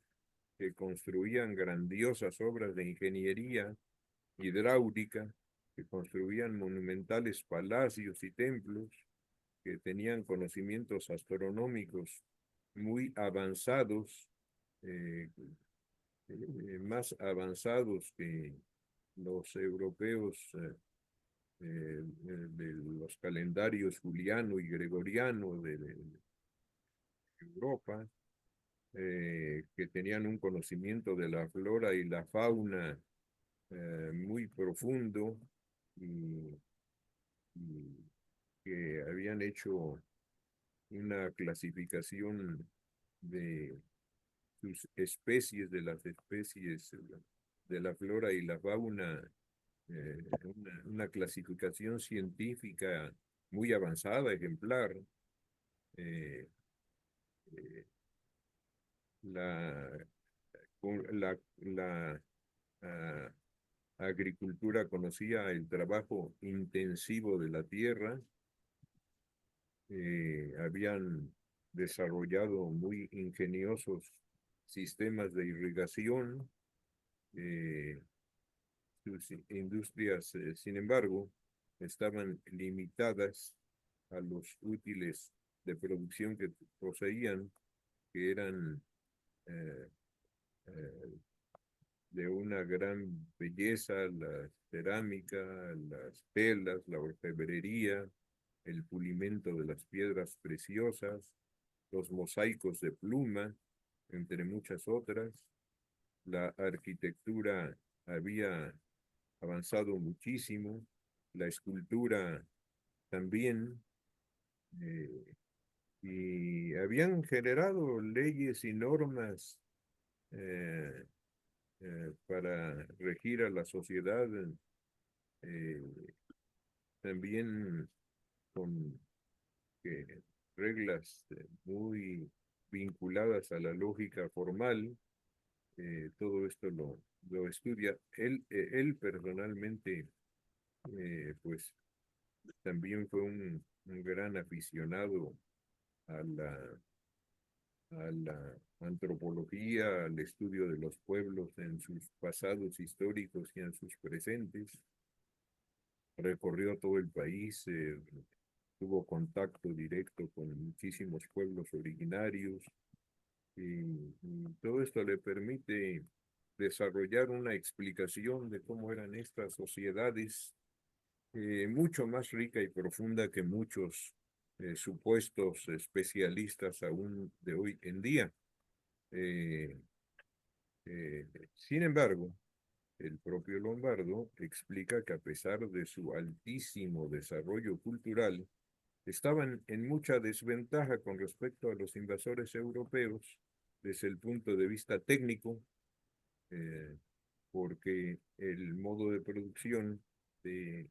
que construían grandiosas obras de ingeniería hidráulica, que construían monumentales palacios y templos, que tenían conocimientos astronómicos muy avanzados, eh, más avanzados que los europeos de los calendarios juliano y gregoriano de Europa, que tenían un conocimiento de la flora y la fauna muy profundo y, y que habían hecho una clasificación de sus especies, de las especies de la flora y la fauna, una clasificación científica muy avanzada, ejemplar. Eh, eh, la, la ah, agricultura conocía el trabajo intensivo de la tierra, habían desarrollado muy ingeniosos sistemas de irrigación. Sus industrias, sin embargo, estaban limitadas a los útiles de producción que poseían, que eran eh, eh, de una gran belleza: la cerámica, las telas, la orfebrería, el pulimento de las piedras preciosas, los mosaicos de pluma, entre muchas otras. La arquitectura había avanzado muchísimo, la escultura también, eh, y habían generado leyes y normas para regir a la sociedad, eh, también con reglas muy vinculadas a la lógica formal. Todo esto lo estudia. Él personalmente, pues también fue un gran aficionado a la antropología, al estudio de los pueblos en sus pasados históricos y en sus presentes. Recorrió todo el país, tuvo contacto directo con muchísimos pueblos originarios y todo esto le permite desarrollar una explicación de cómo eran estas sociedades, mucho más rica y profunda que muchos supuestos especialistas aún de hoy en día. Eh, Sin embargo, el propio Lombardo explica que a pesar de su altísimo desarrollo cultural, estaban en mucha desventaja con respecto a los invasores europeos desde el punto de vista técnico, eh, porque el modo de producción de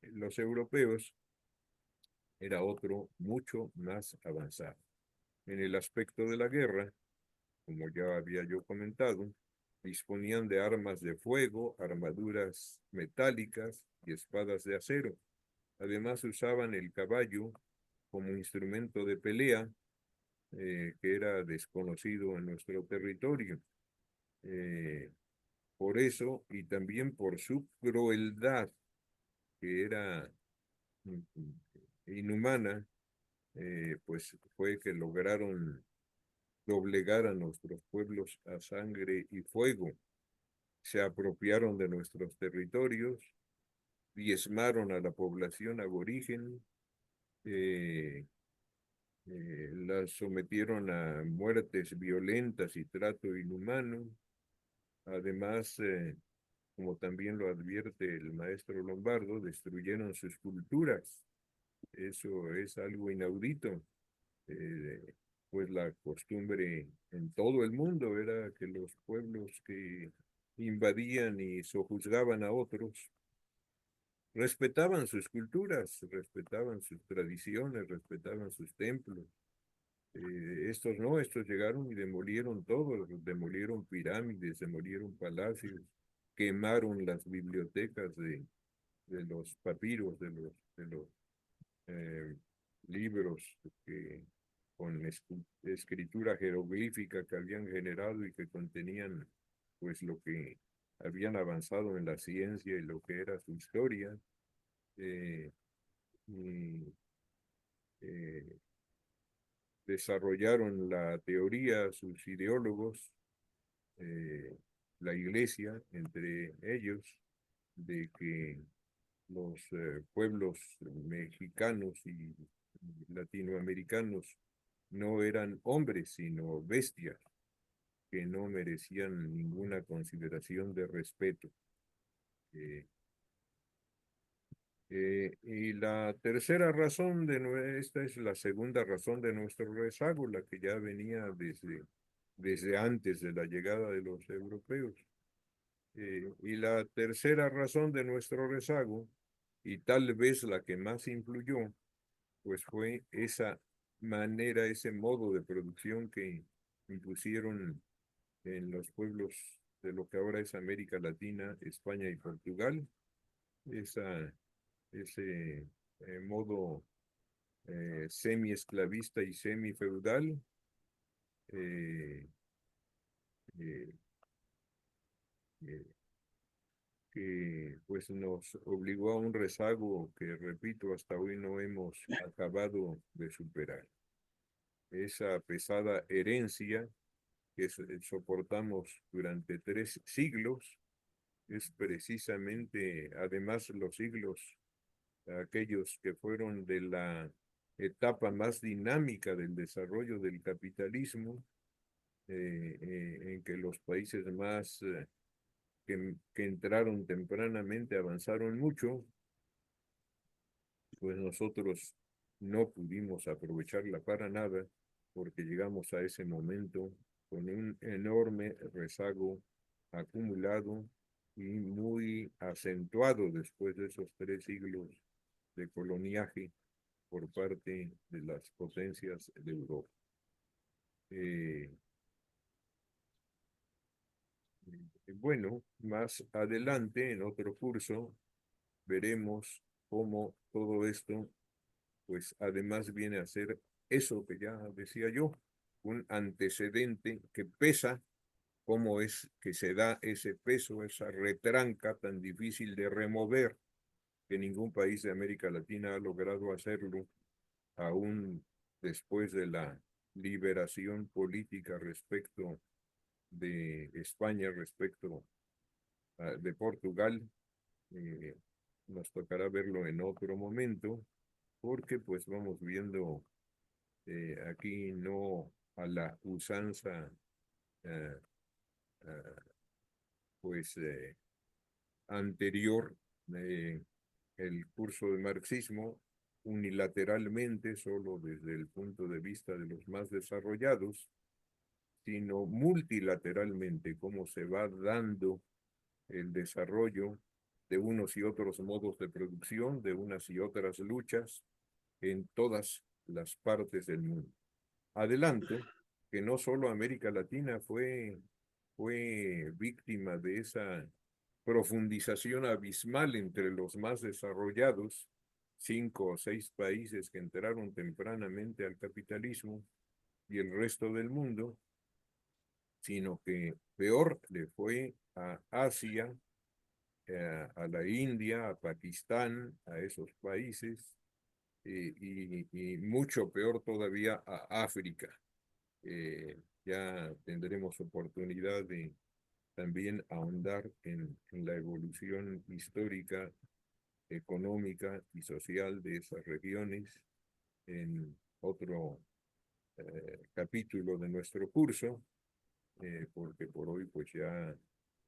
los europeos era otro mucho más avanzado. En el aspecto de la guerra, como ya había yo comentado, disponían de armas de fuego, armaduras metálicas y espadas de acero. Además usaban el caballo como instrumento de pelea, que era desconocido en nuestro territorio. Eh, por eso y también por su crueldad, que era inhumana, pues fue que lograron doblegar a nuestros pueblos a sangre y fuego. Se apropiaron de nuestros territorios, diezmaron a la población aborigen, eh, las sometieron a muertes violentas y trato inhumano. Además, como también lo advierte el maestro Lombardo, destruyeron sus culturas. Eso es algo inaudito. Eh, pues la costumbre en todo el mundo era que los pueblos que invadían y sojuzgaban a otros respetaban sus culturas, respetaban sus tradiciones, respetaban sus templos. Estos no, estos llegaron y demolieron todo, demolieron pirámides, demolieron palacios, quemaron las bibliotecas de los papiros, de los eh, libros que, con escritura jeroglífica que habían generado y que contenían pues lo que habían avanzado en la ciencia y lo que era su historia. eh, y, eh, Desarrollaron la teoría sus ideólogos, eh, la iglesia entre ellos, de que los pueblos mexicanos y latinoamericanos no eran hombres, sino bestias que no merecían ninguna consideración de respeto. Eh, y la tercera razón esta es la segunda razón de nuestro rezago, la que ya venía desde antes de la llegada de los europeos. Y la tercera razón de nuestro rezago, y tal vez la que más influyó, pues fue esa manera, ese modo de producción que impusieron en los pueblos de lo que ahora es América Latina, España y Portugal, ese modo semi-esclavista y semi-feudal, eh, eh, eh, que pues nos obligó a un rezago que, repito, hasta hoy no hemos acabado de superar. Esa pesada herencia que soportamos durante 3 siglos es precisamente, además, los siglos, aquellos que fueron de la etapa más dinámica del desarrollo del capitalismo, en que los países más que entraron tempranamente avanzaron mucho, pues nosotros no pudimos aprovecharla para nada porque llegamos a ese momento con un enorme rezago acumulado y muy acentuado después de esos 3 siglos de coloniaje por parte de las potencias de Europa. Eh, bueno, más adelante en otro curso veremos cómo todo esto, pues además viene a ser eso que ya decía yo, un antecedente que pesa, cómo es que se da ese peso, esa retranca tan difícil de remover, que ningún país de América Latina ha logrado hacerlo, aún después de la liberación política respecto de España, respecto de Portugal. eh, Nos tocará verlo en otro momento, porque pues vamos viendo aquí no a la usanza eh, eh, pues anterior, el curso de marxismo unilateralmente, solo desde el punto de vista de los más desarrollados, sino multilateralmente, cómo se va dando el desarrollo de unos y otros modos de producción, de unas y otras luchas en todas las partes del mundo. Adelanto que no solo América Latina fue víctima de esa profundización abismal entre los más desarrollados, 5 o 6 países que entraron tempranamente al capitalismo y el resto del mundo, sino que peor le fue a Asia, a la India, a Pakistán, a esos países, y mucho peor todavía a África. Ya tendremos oportunidad de también ahondar en la evolución histórica, económica y social de esas regiones en otro capítulo de nuestro curso, porque por hoy pues ya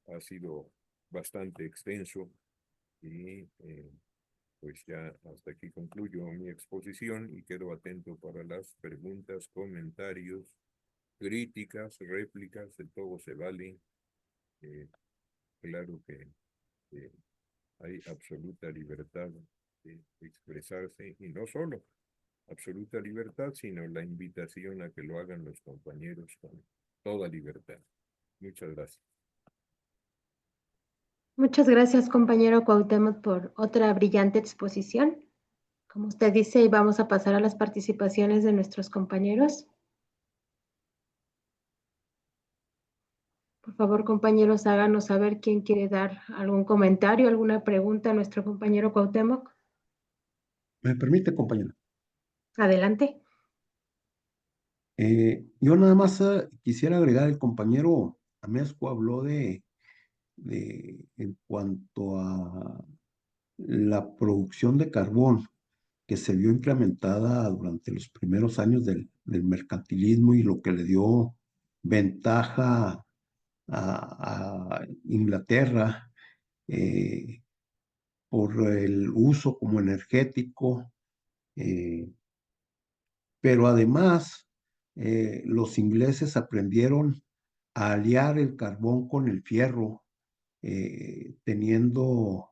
ha sido bastante extenso y pues ya hasta aquí concluyo mi exposición y quedo atento para las preguntas, comentarios, críticas, réplicas, de todo se vale. Eh, claro que eh, hay absoluta libertad de expresarse y no solo absoluta libertad, sino la invitación a que lo hagan los compañeros con toda libertad. Muchas gracias.
Muchas gracias, compañero Cuauhtémoc, por otra brillante exposición. Como usted dice, vamos a pasar a las participaciones de nuestros compañeros. Por favor, compañeros, háganos saber quién quiere dar algún comentario, alguna pregunta a nuestro compañero Cuauhtémoc.
¿Me permite, compañero?
Adelante.
Yo nada más quisiera agregar, el compañero Amezco habló en cuanto a la producción de carbón que se vio incrementada durante los primeros años del mercantilismo y lo que le dio ventaja a Inglaterra por el uso como energético, pero además los ingleses aprendieron a aliar el carbón con el fierro, teniendo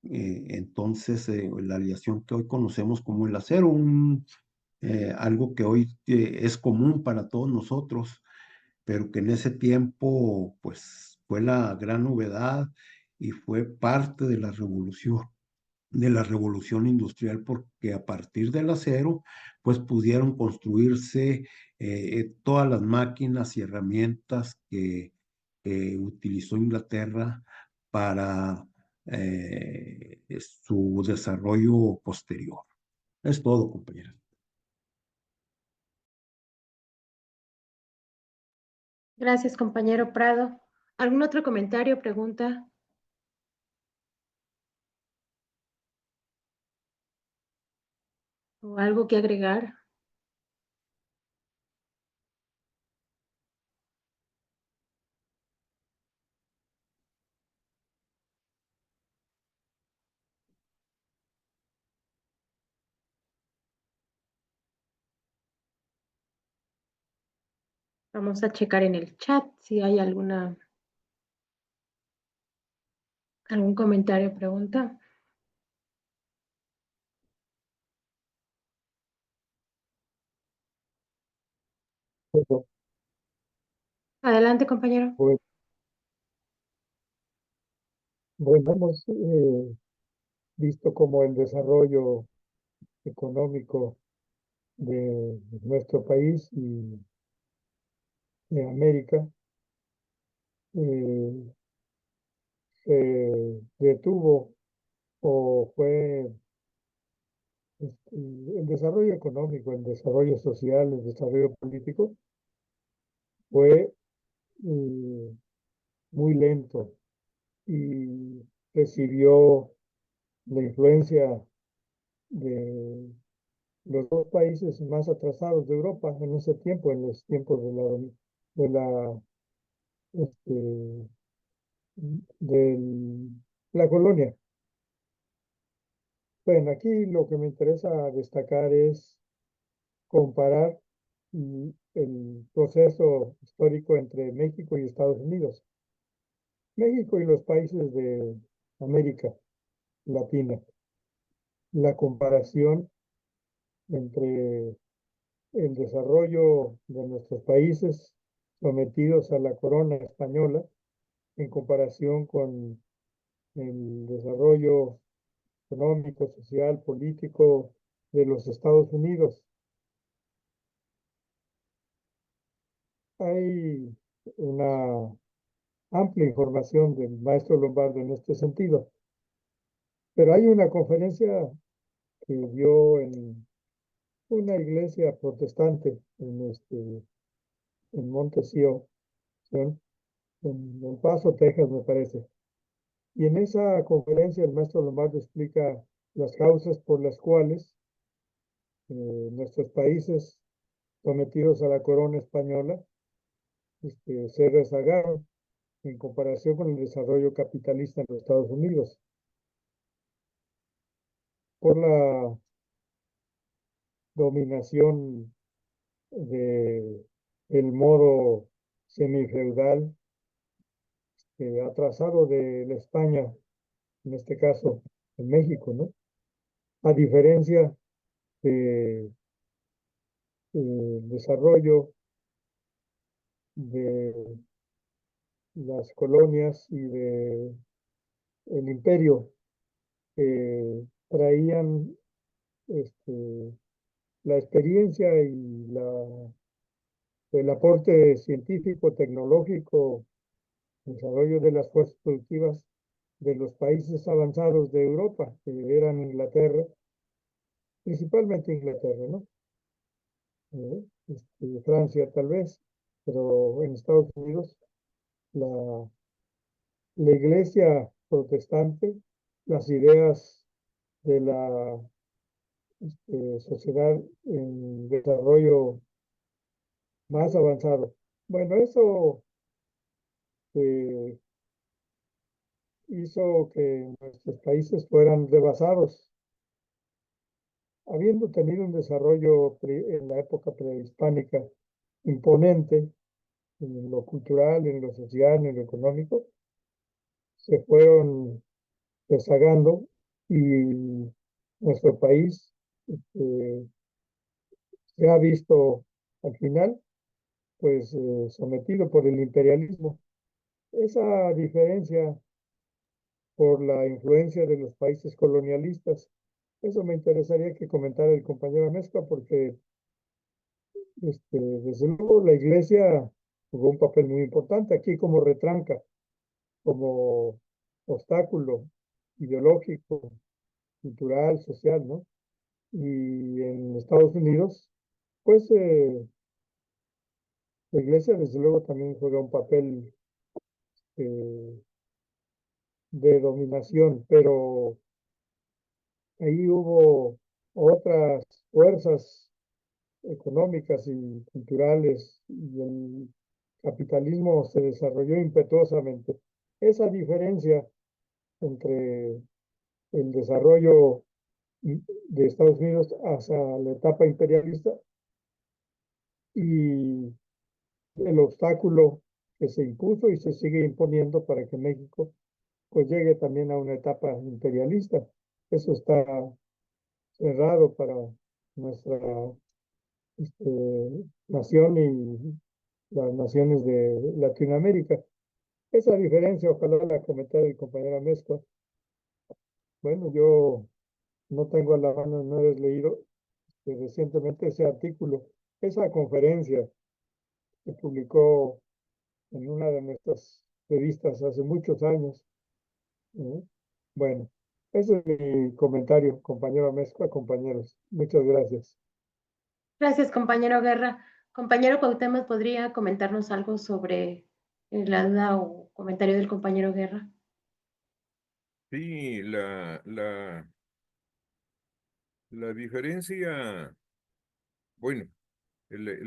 entonces la aleación que hoy conocemos como el acero, algo que hoy es común para todos nosotros, pero que en ese tiempo pues fue la gran novedad y fue parte de la revolución industrial, porque a partir del acero pues pudieron construirse todas las máquinas y herramientas que utilizó Inglaterra para su desarrollo posterior. Es todo, compañeros.
Gracias, compañero Prado. ¿Algún otro comentario, pregunta? ¿O algo que agregar? Vamos a checar en el chat si hay alguna ¿Algún comentario o pregunta?
Bueno,
Adelante, compañero.
pues, bueno, hemos visto cómo el desarrollo económico de nuestro país y de América eh, se detuvo o fue el desarrollo económico, el desarrollo social, el desarrollo político fue muy lento y recibió la influencia de los dos países más atrasados de Europa en ese tiempo, en los tiempos de la, este, de la colonia. Bueno, aquí lo que me interesa destacar es comparar el proceso histórico entre México y Estados Unidos. México y los países de América Latina. La comparación entre el desarrollo de nuestros países sometidos a la corona española en comparación con el desarrollo económico, social, político de los Estados Unidos. Hay una amplia información del maestro Lombardo en este sentido, pero hay una conferencia que dio en una iglesia protestante en Montesio, en El Paso, Texas, me parece. Y en esa conferencia el maestro Lombardo explica las causas por las cuales nuestros países sometidos a la corona española se rezagaron en comparación con el desarrollo capitalista en los Estados Unidos. Por la dominación del modo semifeudal atrasado de la España, en este caso en México, ¿no? A diferencia del desarrollo de las colonias y de el imperio traían la experiencia y el aporte científico, tecnológico, desarrollo de las fuerzas productivas de los países avanzados de Europa, que eran Inglaterra, principalmente Inglaterra, ¿no? Francia tal vez, pero en Estados Unidos la, la iglesia protestante, las ideas de la sociedad en desarrollo más avanzado. Bueno, eso hizo que nuestros países fueran rebasados, habiendo tenido un desarrollo en la época prehispánica imponente en lo cultural, en lo social, en lo económico, se fueron rezagando y nuestro país se ha visto al final pues sometido por el imperialismo. Esa diferencia por la influencia de los países colonialistas, eso me interesaría que comentara el compañero Mezcla, porque desde luego la iglesia jugó un papel muy importante aquí como retranca, como obstáculo ideológico, cultural, social, ¿no? Y en Estados Unidos, pues la iglesia desde luego también juega un papel eh, de dominación, pero ahí hubo otras fuerzas económicas y culturales y el capitalismo se desarrolló impetuosamente. Esa diferencia entre el desarrollo de Estados Unidos hacia la etapa imperialista y el obstáculo que se impuso y se sigue imponiendo para que México pues llegue también a una etapa imperialista. Eso está cerrado para nuestra nación y las naciones de Latinoamérica. Esa diferencia, ojalá la comentara el compañero Amezcua. Bueno, yo no tengo a la mano, no he leído recientemente ese artículo, esa conferencia que publicó en una de nuestras revistas hace muchos años. Bueno, ese es mi comentario, compañero Amezcua, compañeros. Muchas gracias.
Gracias, compañero Guerra. Compañero Cuauhtémoc, ¿podría comentarnos algo sobre la duda o comentario del compañero Guerra?
Sí, la diferencia, bueno, el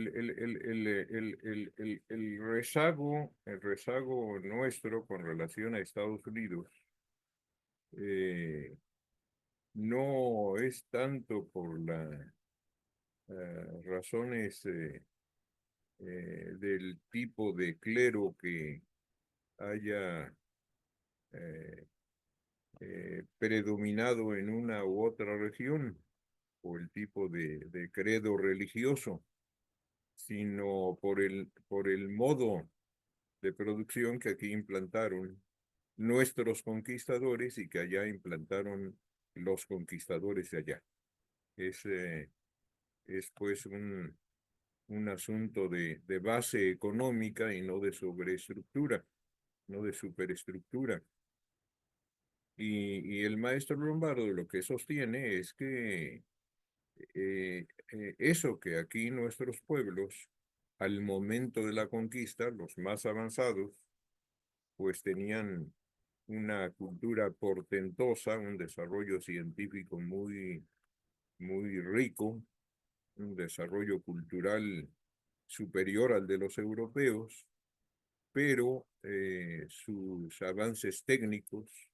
rezago nuestro con relación a Estados Unidos no es tanto por las razones del tipo de clero que haya predominado en una u otra región, o el tipo de credo religioso, sino por el modo de producción que aquí implantaron nuestros conquistadores y que allá implantaron los conquistadores de allá. Es pues un asunto de base económica y no de sobreestructura, no de superestructura. Y el maestro Lombardo lo que sostiene es que eso que aquí nuestros pueblos, al momento de la conquista, los más avanzados, pues tenían una cultura portentosa, un desarrollo científico muy rico, un desarrollo cultural superior al de los europeos, pero sus avances técnicos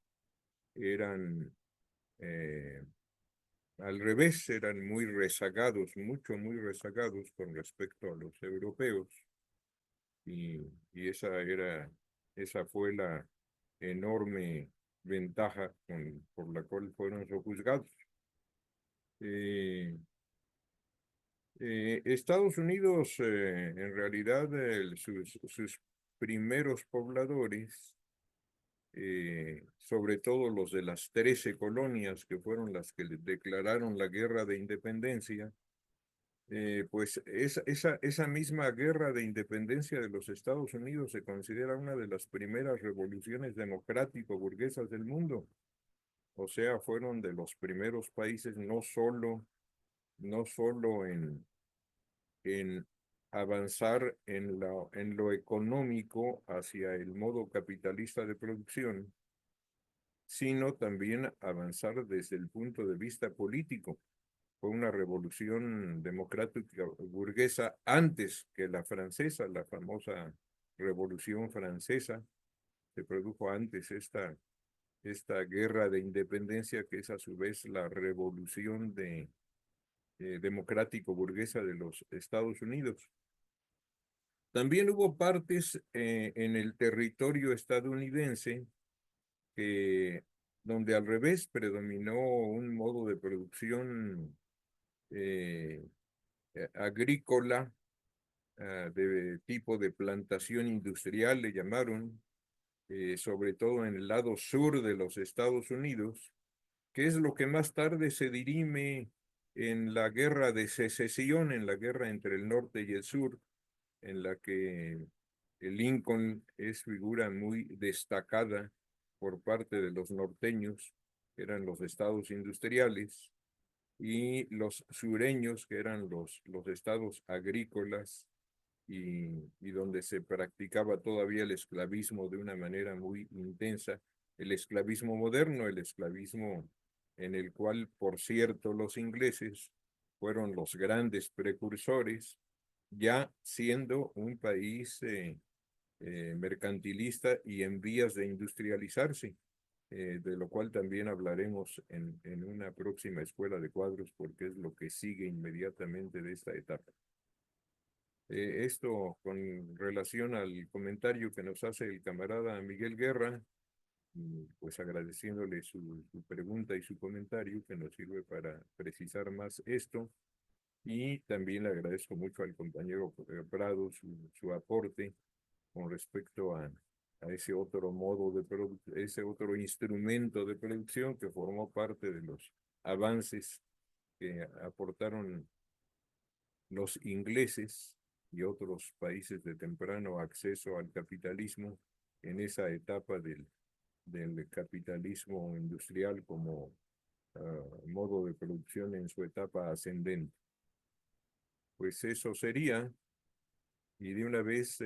eran al revés, eran muy rezagados, muy rezagados con respecto a los europeos. Y esa fue la enorme ventaja por la cual fueron sojuzgados. Estados Unidos, en realidad, sus primeros pobladores, sobre todo los de las 13 colonias que fueron las que declararon la guerra de independencia, pues esa misma guerra de independencia de los Estados Unidos se considera una de las primeras revoluciones democrático-burguesas del mundo. O sea, fueron de los primeros países no solo en avanzar en lo económico hacia el modo capitalista de producción, sino también avanzar desde el punto de vista político. Fue una revolución democrática burguesa antes que la francesa, la famosa Revolución Francesa. Se produjo antes esta guerra de independencia, que es a su vez la revolución democrático-burguesa de los Estados Unidos. También hubo partes en el territorio estadounidense donde al revés predominó un modo de producción agrícola, de tipo de plantación industrial, le llamaron, sobre todo en el lado sur de los Estados Unidos, que es lo que más tarde se dirime en la guerra de secesión, en la guerra entre el norte y el sur, en la que Lincoln es figura muy destacada por parte de los norteños, que eran los estados industriales, y los sureños, que eran los estados agrícolas, y donde se practicaba todavía el esclavismo de una manera muy intensa, el esclavismo moderno, el esclavismo en el cual, por cierto, los ingleses fueron los grandes precursores, ya siendo un país mercantilista y en vías de industrializarse, de lo cual también hablaremos en una próxima escuela de cuadros, porque es lo que sigue inmediatamente de esta etapa. Esto con relación al comentario que nos hace el camarada Miguel Guerra, pues agradeciéndole su pregunta y su comentario que nos sirve para precisar más esto. Y también le agradezco mucho al compañero Prado su aporte con respecto a ese otro modo de ese otro instrumento de producción que formó parte de los avances que aportaron los ingleses y otros países de temprano acceso al capitalismo en esa etapa del capitalismo industrial como modo de producción en su etapa ascendente. Pues eso sería, y de una vez,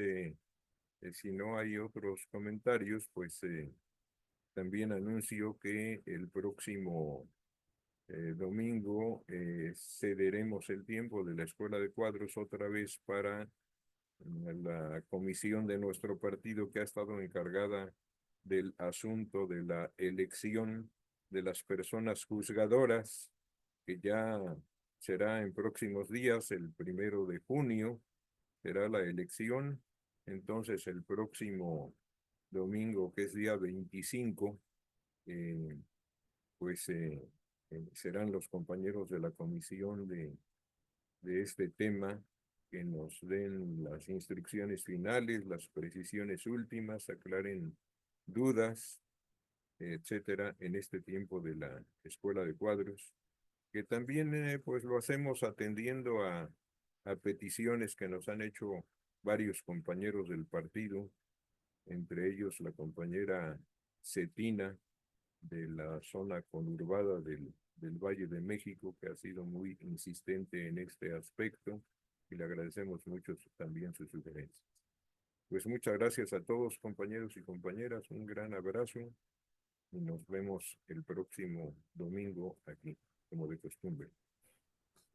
si no hay otros comentarios, pues también anuncio que el próximo domingo cederemos el tiempo de la Escuela de Cuadros otra vez para la comisión de nuestro partido que ha estado encargada del asunto de la elección de las personas juzgadoras, que ya será en próximos días, el 1 de junio, será la elección. Entonces el próximo domingo, que es día 25, pues serán los compañeros de la comisión de este tema que nos den las instrucciones finales, las precisiones últimas, aclaren dudas, etcétera, en este tiempo de la Escuela de Cuadros, que también pues lo hacemos atendiendo a peticiones que nos han hecho varios compañeros del partido, entre ellos la compañera Cetina de la zona conurbada del Valle de México, que ha sido muy insistente en este aspecto, y le agradecemos mucho también sus sugerencias. Pues muchas gracias a todos, compañeros y compañeras, un gran abrazo, y nos vemos el próximo domingo aquí, como de costumbre.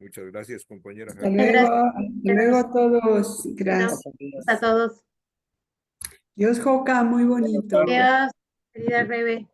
Muchas gracias, compañera.
Hasta luego a todos. Gracias.
A todos.
Dios, Joca, muy bonito.
Adiós, querida Rebe.